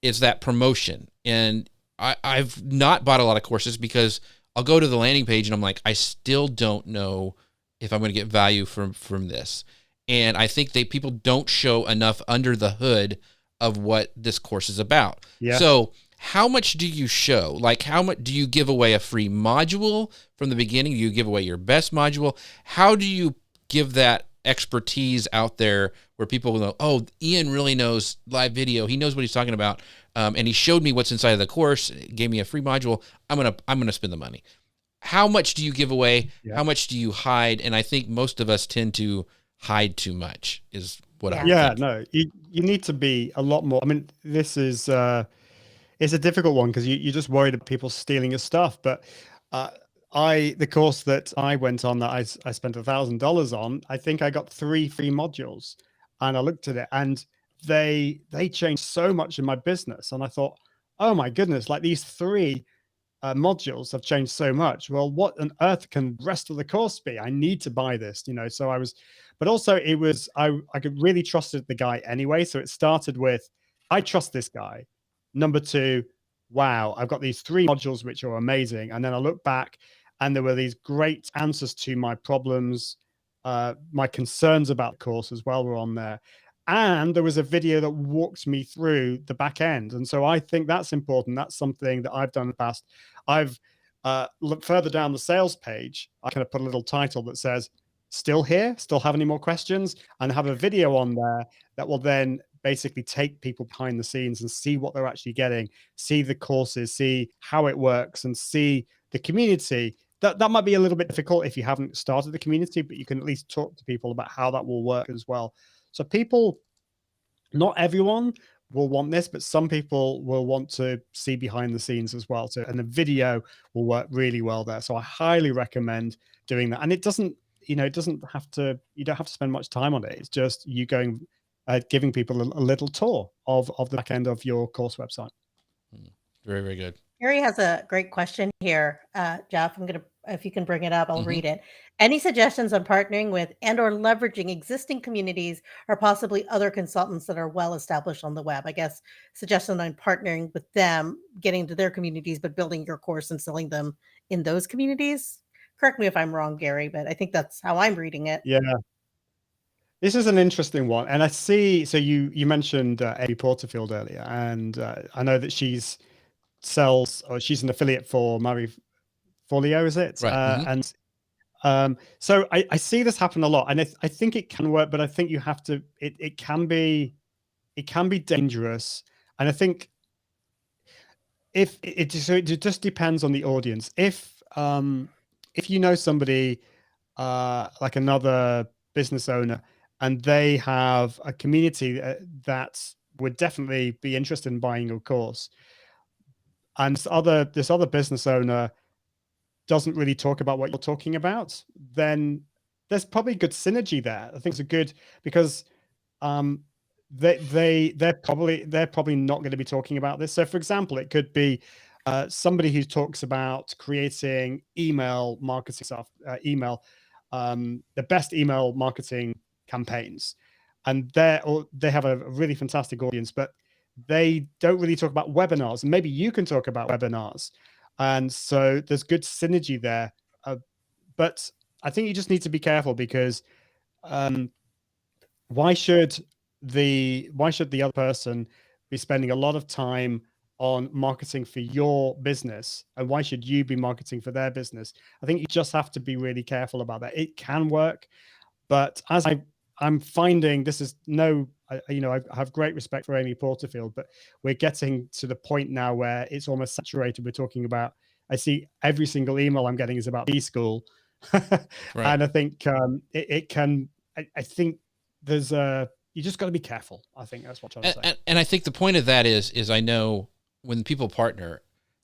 is that promotion. And I've not bought a lot of courses because I'll go to the landing page and I'm like, I still don't know if I'm going to get value from this. And I think people don't show enough under the hood of what this course is about. Yeah. So how much do you show? Like, how much do you give away a free module from the beginning? Do you give away your best module? How do you give that expertise out there where people will know, oh, Ian really knows live video. He knows what he's talking about. And he showed me what's inside of the course, gave me a free module. I'm going to spend the money. How much do you give away? Yeah. How much do you hide? And I think most of us tend to hide too much is what I Yeah, think. no, you need to be a lot more. I mean, this is, it's a difficult one because you're just worried about people stealing your stuff. But the course that I went on that I spent $1,000 on, I think I got 3 free modules, and I looked at it and they changed so much in my business. And I thought, oh my goodness, like these 3 modules have changed so much. Well, what on earth can the rest of the course be? I need to buy this, So I was, but also it was, I could really trusted the guy anyway. So it started with, I trust this guy. Number 2, wow, I've got these 3 modules, which are amazing. And then I look back and there were these great answers to my problems, my concerns about the course as well were on there. And there was a video that walked me through the back end. And so I think that's important. That's something that I've done in the past. I've looked further down the sales page. I kind of put a little title that says, still here, still have any more questions, and have a video on there that will then basically take people behind the scenes and see what they're actually getting, see the courses, see how it works, and see the community. That might be a little bit difficult if you haven't started the community, but you can at least talk to people about how that will work as well. So people, not everyone will want this, but some people will want to see behind the scenes as well. So, and the video will work really well there. So I highly recommend doing that. And it doesn't, it doesn't have to, you don't have to spend much time on it. It's just you going, giving people a little tour of the back end of your course website. Very, very good. Gary has a great question here. Jeff, if you can bring it up, I'll read it. Any suggestions on partnering with and or leveraging existing communities or possibly other consultants that are well established on the web? I guess suggestion on partnering with them, getting to their communities, but building your course and selling them in those communities. Correct me if I'm wrong, Gary, but I think that's how I'm reading it. Yeah. This is an interesting one. And I see, so you mentioned Amy Porterfield earlier, and I know that she's an affiliate for Marie Forleo, is it? Right. And so I see this happen a lot, and I think it can work, but I think you have to, it can be dangerous. And I think it just depends on the audience. If you know somebody like another business owner, and they have a community that would definitely be interested in buying your course, and this other business owner doesn't really talk about what you're talking about, then there's probably good synergy there. I think it's a good, because they're probably not going to be talking about this. So for example, it could be somebody who talks about creating email marketing stuff, the best email marketing campaigns, and they have a really fantastic audience, but they don't really talk about webinars, and maybe you can talk about webinars. And so there's good synergy there. But I think you just need to be careful, because why should the other person be spending a lot of time on marketing for your business, and why should you be marketing for their business? I think you just have to be really careful about that. It can work, but as I'm finding, this is I have great respect for Amy Porterfield, but we're getting to the point now where it's almost saturated. We're talking about, I see every single email I'm getting is about B-School. Right. And I think I think there's you just got to be careful. I think that's what I'm trying to say. And I think the point of that is I know when people partner,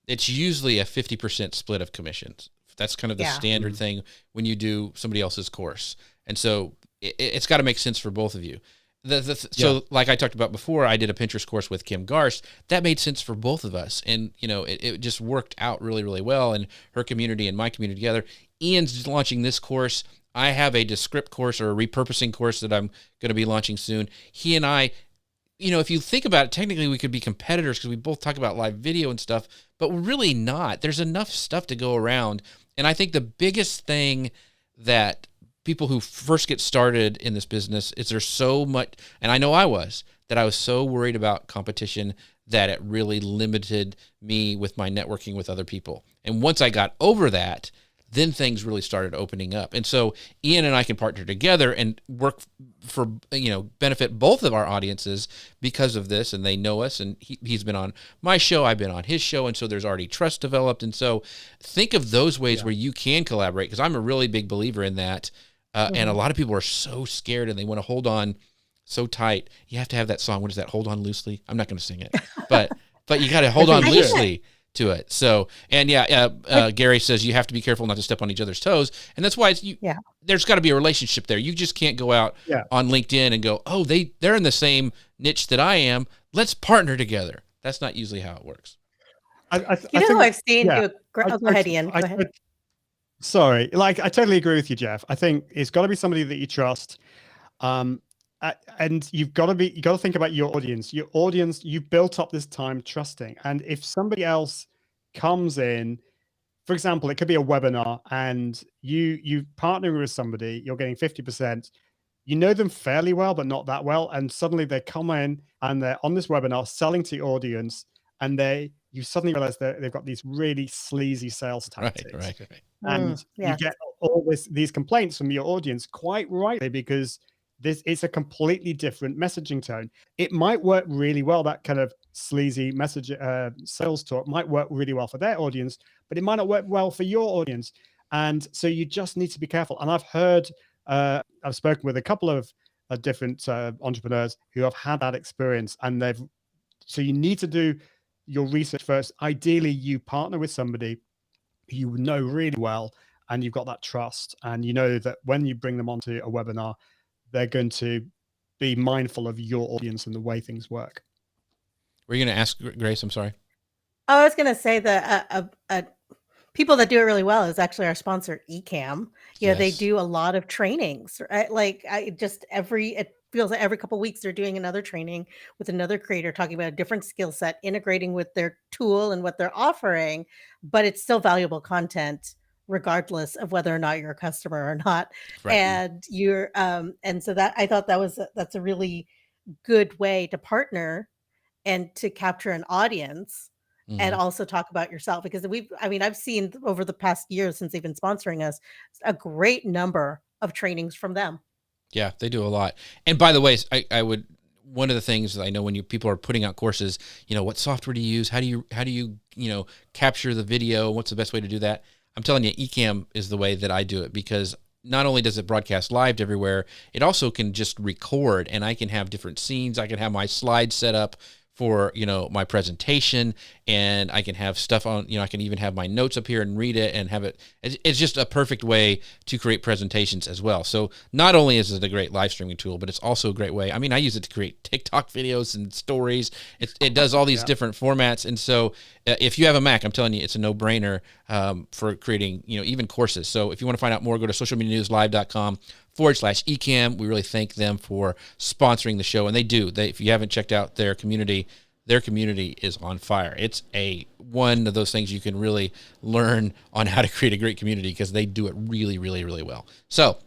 it's usually a 50% split of commissions. That's kind of the standard thing when you do somebody else's course. And so it's got to make sense for both of you. So like I talked about before, I did a Pinterest course with Kim Garst. That made sense for both of us. And, it just worked out really, really well. And her community and my community together. Ian's launching this course. I have a Descript course or a repurposing course that I'm going to be launching soon. He and I, if you think about it, technically we could be competitors because we both talk about live video and stuff, but we're really not. There's enough stuff to go around. And I think the biggest thing that people who first get started in this business is there's so much, and I know I was so worried about competition that it really limited me with my networking with other people. And once I got over that, then things really started opening up. And so Ian and I can partner together and work for, benefit both of our audiences because of this. And they know us, and he's been on my show. I've been on his show. And so there's already trust developed. And so think of those ways where you can collaborate, because I'm a really big believer in that. And a lot of people are so scared and they want to hold on so tight. You have to have that song. What is that? Hold on loosely. I'm not going to sing it, but you got to hold on loosely to it. So, and Gary says you have to be careful not to step on each other's toes. And that's why there's got to be a relationship there. You just can't go out on LinkedIn and go, oh, they're in the same niche that I am. Let's partner together. That's not usually how it works. I think I've seen you. Go ahead, Ian. Go ahead. Sorry. I totally agree with you, Jeff. I think it's got to be somebody that you trust. And you've got to think about your audience. Your audience, you built up this time trusting. And if somebody else comes in, for example, it could be a webinar and you partnering with somebody, you're getting 50%. You know them fairly well, but not that well. And suddenly they come in and they're on this webinar selling to your audience, and you suddenly realize that they've got these really sleazy sales tactics. Right. And you get all these complaints from your audience, quite rightly, because it's a completely different messaging tone. It might work really well. That kind of sleazy message, sales talk might work really well for their audience, but it might not work well for your audience. And so you just need to be careful. And I've spoken with a couple of different entrepreneurs who have had that experience, and so you need to do your research first. Ideally, you partner with somebody you know really well, and you've got that trust, and you know that when you bring them onto a webinar, they're going to be mindful of your audience and the way things work. Were you going to ask, Grace? I'm sorry. I was going to say that people that do it really well is actually our sponsor, Ecamm. They do a lot of trainings. Right? It feels like every couple of weeks they're doing another training with another creator talking about a different skill set, integrating with their tool and what they're offering, but it's still valuable content regardless of whether or not you're a customer or not. Right. And and so that I thought that's a really good way to partner and to capture an audience. Mm-hmm. And also talk about yourself, because I've seen over the past years since they've been sponsoring us a great number of trainings from them. Yeah, they do a lot. And by the way, one of the things that I know when people are putting out courses, what software do you use? How do you capture the video? What's the best way to do that? I'm telling you, Ecamm is the way that I do it, because not only does it broadcast live to everywhere, it also can just record, and I can have different scenes. I can have my slides set up for, my presentation, and I can have stuff on, I can even have my notes up here and read it and have it. It's just a perfect way to create presentations as well. So not only is it a great live streaming tool, but it's also a great way. I use it to create TikTok videos and stories. It does all these different formats. And so if you have a Mac, I'm telling you, it's a no-brainer for creating, even courses. So if you want to find out more, go to socialmedianewslive.com/Ecamm. We really thank them for sponsoring the show. And they do. If you haven't checked out their community is on fire. It's one of those things you can really learn on how to create a great community, because they do it really, really, really well. So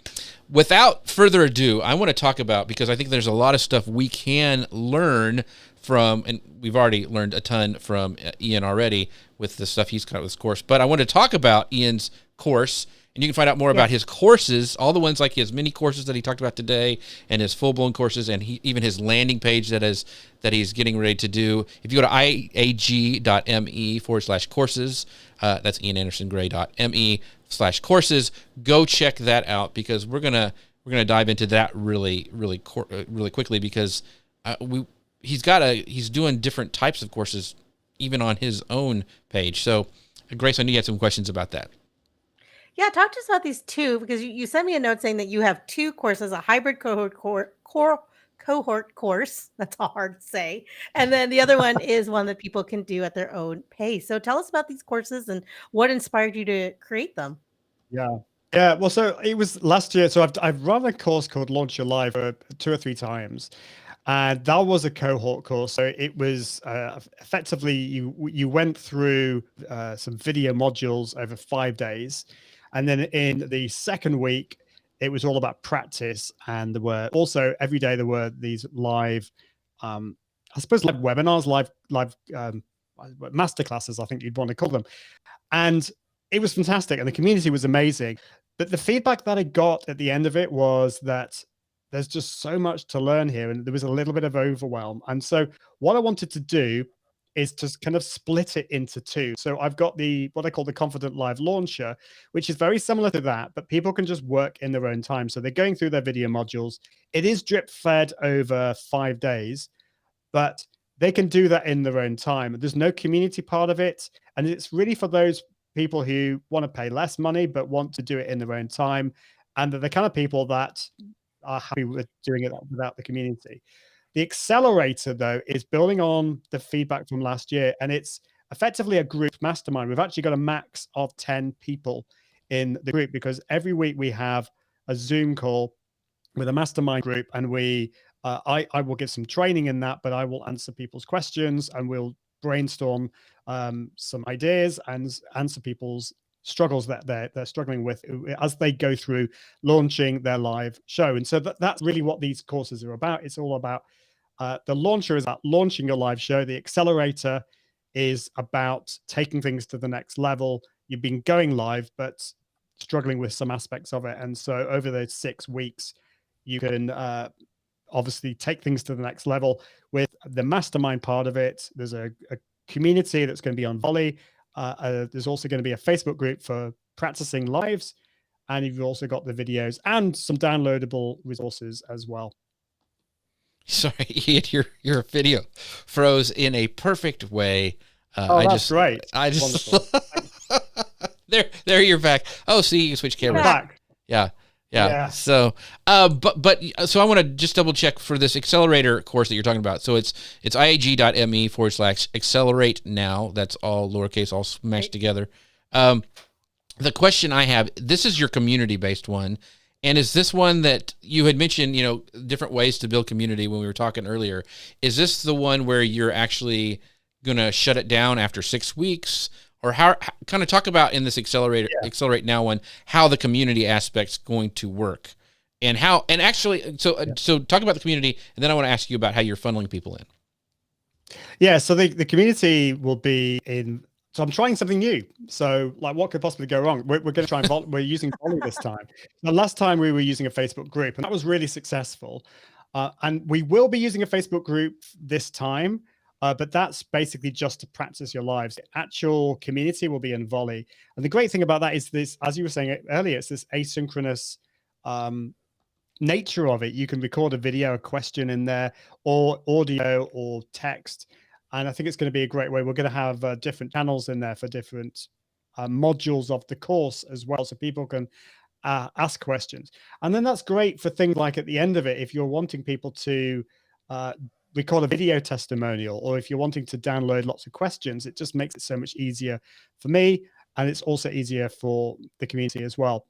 without further ado, I want to talk about, because I think there's a lot of stuff we can learn from, and we've already learned a ton from Ian already with the stuff he's got with his course, but I want to talk about Ian's course. And you can find out more about his courses, all the ones like his mini courses that he talked about today, and his full-blown courses, and even his landing page that he's getting ready to do. If you go to iag.me/courses, that's ianandersongray.me/courses, go check that out, because we're gonna dive into that really, really quickly, because he's doing different types of courses even on his own page. So, Grace, I knew you had some questions about that. Yeah, talk to us about these two, because you sent me a note saying that you have two courses, a hybrid cohort cohort course. That's all hard to say. And then the other one is one that people can do at their own pace. So tell us about these courses and what inspired you to create them. Yeah. Yeah. Well, so it was last year. So I've run a course called Launch Your Live 2 or 3 times. And that was a cohort course. So it was effectively you went through some video modules over 5 days. And then in the second week, it was all about practice. And there were also every day there were these live, I suppose, live webinars, live masterclasses, I think you'd want to call them. And it was fantastic. And the community was amazing. But the feedback that I got at the end of it was that there's just so much to learn here, and there was a little bit of overwhelm. And so what I wanted to do is to kind of split it into 2. So I've got what I call the Confident Live Launcher, which is very similar to that, but people can just work in their own time. So they're going through their video modules. It is drip fed over 5 days, but they can do that in their own time. There's no community part of it. And it's really for those people who want to pay less money, but want to do it in their own time. And they're the kind of people that are happy with doing it without the community. The Accelerator, though, is building on the feedback from last year, and it's effectively a group mastermind. We've actually got a max of 10 people in the group because every week we have a Zoom call with a mastermind group, and I will give some training in that, but I will answer people's questions and we'll brainstorm some ideas and answer people's struggles that they're struggling with as they go through launching their live show. And so that's really what these courses are about. It's all about the launcher is about launching your live show. The Accelerator is about taking things to the next level. You've been going live, but struggling with some aspects of it. And so over those 6 weeks, you can obviously take things to the next level. With the mastermind part of it, there's a community that's going to be on Volley. There's also going to be a Facebook group for practicing lives, and you've also got the videos and some downloadable resources as well. Sorry, Ian, your video froze in a perfect way. That's great. I just there you're back. Oh, see, you can switch cameras. Back. Yeah. So, so I want to just double check for this Accelerator course that you're talking about. So it's iag.me/accelerate now. That's all lowercase, all smashed together. The question I have, this is your community-based one. And is this one that you had mentioned, different ways to build community when we were talking earlier? Is this the one where you're actually going to shut it down after 6 weeks? Or how kind of talk about in this Accelerate Now one, how the community aspect's going to work and actually, so talk about the community. And then I want to ask you about how you're funneling people in. Yeah. So the community will be so I'm trying something new. So like what could possibly go wrong? We're going to try and we're using Volley this time. The last time we were using a Facebook group, and that was really successful. And we will be using a Facebook group this time. But that's basically just to practice your lives. The actual community will be in Volley. And the great thing about that is this, as you were saying earlier, it's this asynchronous nature of it. You can record a video, a question in there, or audio or text. And I think it's going to be a great way. We're going to have different channels in there for different modules of the course as well. So people can ask questions. And then that's great for things like at the end of it, if you're wanting people to record a video testimonial, or if you're wanting to download lots of questions, it just makes it so much easier for me. And it's also easier for the community as well.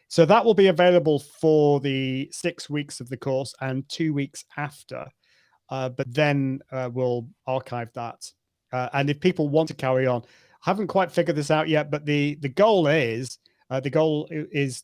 So that will be available for the 6 weeks of the course and 2 weeks after. But then we'll archive that. And if people want to carry on, I haven't quite figured this out yet, but the goal is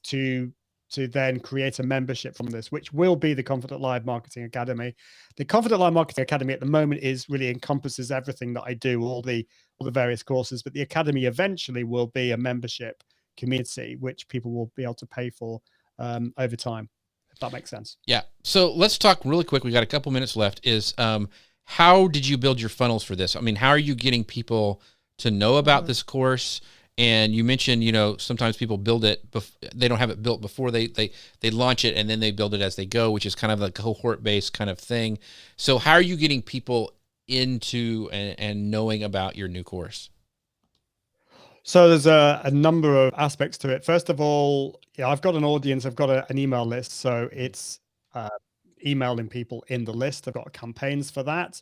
to then create a membership from this, which will be the Confident Live Marketing Academy. The Confident Live Marketing Academy at the moment really encompasses everything that I do, all the various courses, but the Academy eventually will be a membership community, which people will be able to pay for over time, if that makes sense. Yeah. So let's talk really quick. We got a couple minutes left. How did you build your funnels for this? I mean, how are you getting people to know about this course? And you mentioned, sometimes people build it, they don't have it built before they launch it, and then they build it as they go, which is kind of a cohort-based kind of thing. So how are you getting people into and knowing about your new course? So there's a number of aspects to it. First of all, I've got an audience, I've got an email list. So it's emailing people in the list. I've got campaigns for that.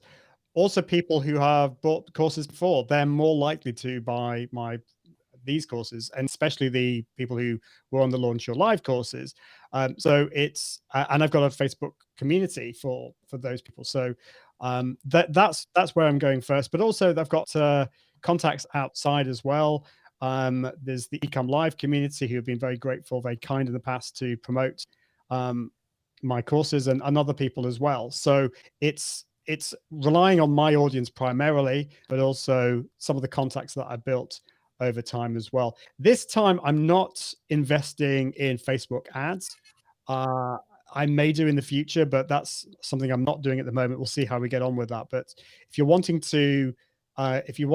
Also, people who have bought courses before, they're more likely to buy these courses, and especially the people who were on the Launch Your Live courses. So it's and I've got a Facebook community for those people. So that's where I'm going first. But also, I've got contacts outside as well. There's the Ecom Live community who have been very grateful, very kind in the past to promote my courses and other people as well. So it's relying on my audience primarily, but also some of the contacts that I built over time as well. This time, I'm not investing in Facebook ads. I may do in the future, but that's something I'm not doing at the moment. We'll see how we get on with that. But if you're wanting to, if you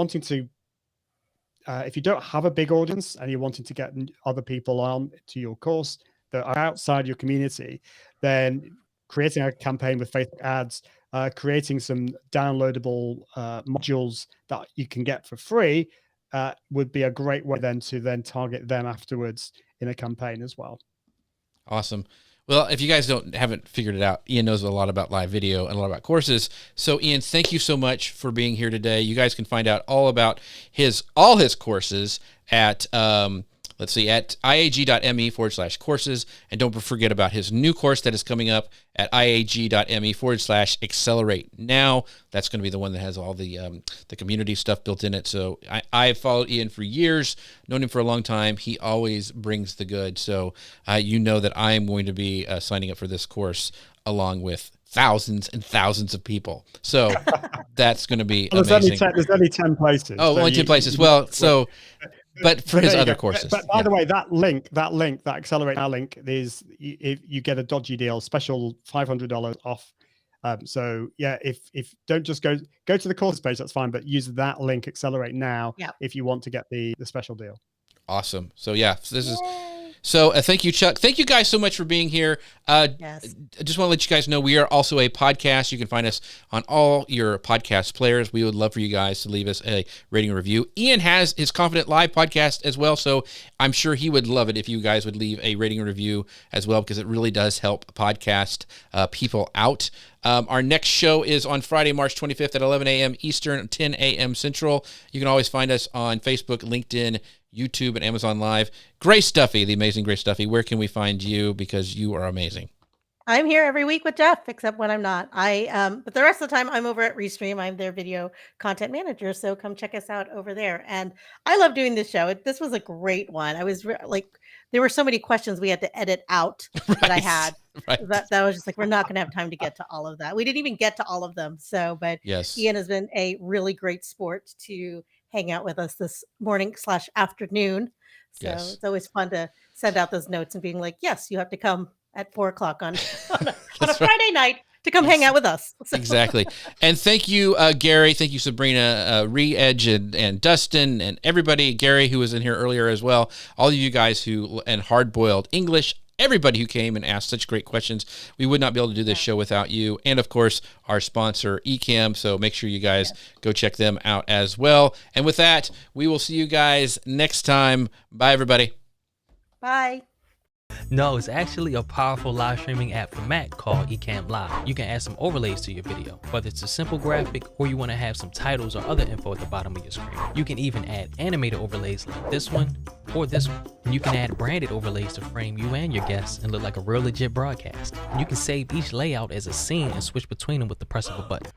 don't have a big audience and you're wanting to get other people on to your course that are outside your community, then creating a campaign with Facebook ads, creating some downloadable modules that you can get for free would be a great way then to target them afterwards in a campaign as well. Awesome. Well, if you guys haven't figured it out, Ian knows a lot about live video and a lot about courses. So Ian, thank you so much for being here today. You guys can find out all about all his courses at let's see, at iag.me/courses. And don't forget about his new course that is coming up at iag.me/accelerate now. That's going to be the one that has all the community stuff built in it. So I've followed Ian for years, known him for a long time. He always brings the good. So you know that I am going to be signing up for this course along with thousands and thousands of people. So that's going to be amazing. There's only 10 places. Oh, so only 10 places. Well, so... But for his other courses. But by the way, that Accelerate Now link is if you get a dodgy deal, special $500 off. So yeah, if don't just go to the courses page, that's fine. But use that link, Accelerate Now, if you want to get the special deal. Awesome. So yeah, this is. So thank you, Chuck. Thank you guys so much for being here. Yes. I just want to let you guys know we are also a podcast. You can find us on all your podcast players. We would love for you guys to leave us a rating and review. Ian has his Confident Live podcast as well, so I'm sure he would love it if you guys would leave a rating and review as well, because it really does help podcast people out. Our next show is on Friday, March 25th at 11 a.m. Eastern, 10 a.m. Central. You can always find us on Facebook, LinkedIn, YouTube, and Amazon Live. Grace Duffy, the amazing Grace Duffy, where can we find you? Because you are amazing. I'm here every week with Jeff, except when I'm not. But the rest of the time, I'm over at Restream. I'm their video content manager, so come check us out over there. And I love doing this show. This was a great one. I was there were so many questions we had to edit out that I had. Right. That was just like, we're not going to have time to get to all of that. We didn't even get to all of them. So, but yes, Ian has been a really great sport to hang out with us this morning/afternoon. So It's always fun to send out those notes and being like, yes, you have to come at 4:00 on a Friday night to come hang out with us. So. Exactly. And thank you, Gary. Thank you, Sabrina, Re-Edge, and Dustin, and everybody, Gary, who was in here earlier as well. All of you guys and Hard-Boiled English, everybody who came and asked such great questions. We would not be able to do this show without you. And of course, our sponsor, Ecamm. So make sure you guys go check them out as well. And with that, we will see you guys next time. Bye, everybody. Bye. No, it's actually a powerful live streaming app for Mac called Ecamm Live. You can add some overlays to your video, whether it's a simple graphic or you want to have some titles or other info at the bottom of your screen. You can even add animated overlays like this one or this one. And you can add branded overlays to frame you and your guests and look like a real legit broadcast. And you can save each layout as a scene and switch between them with the press of a button.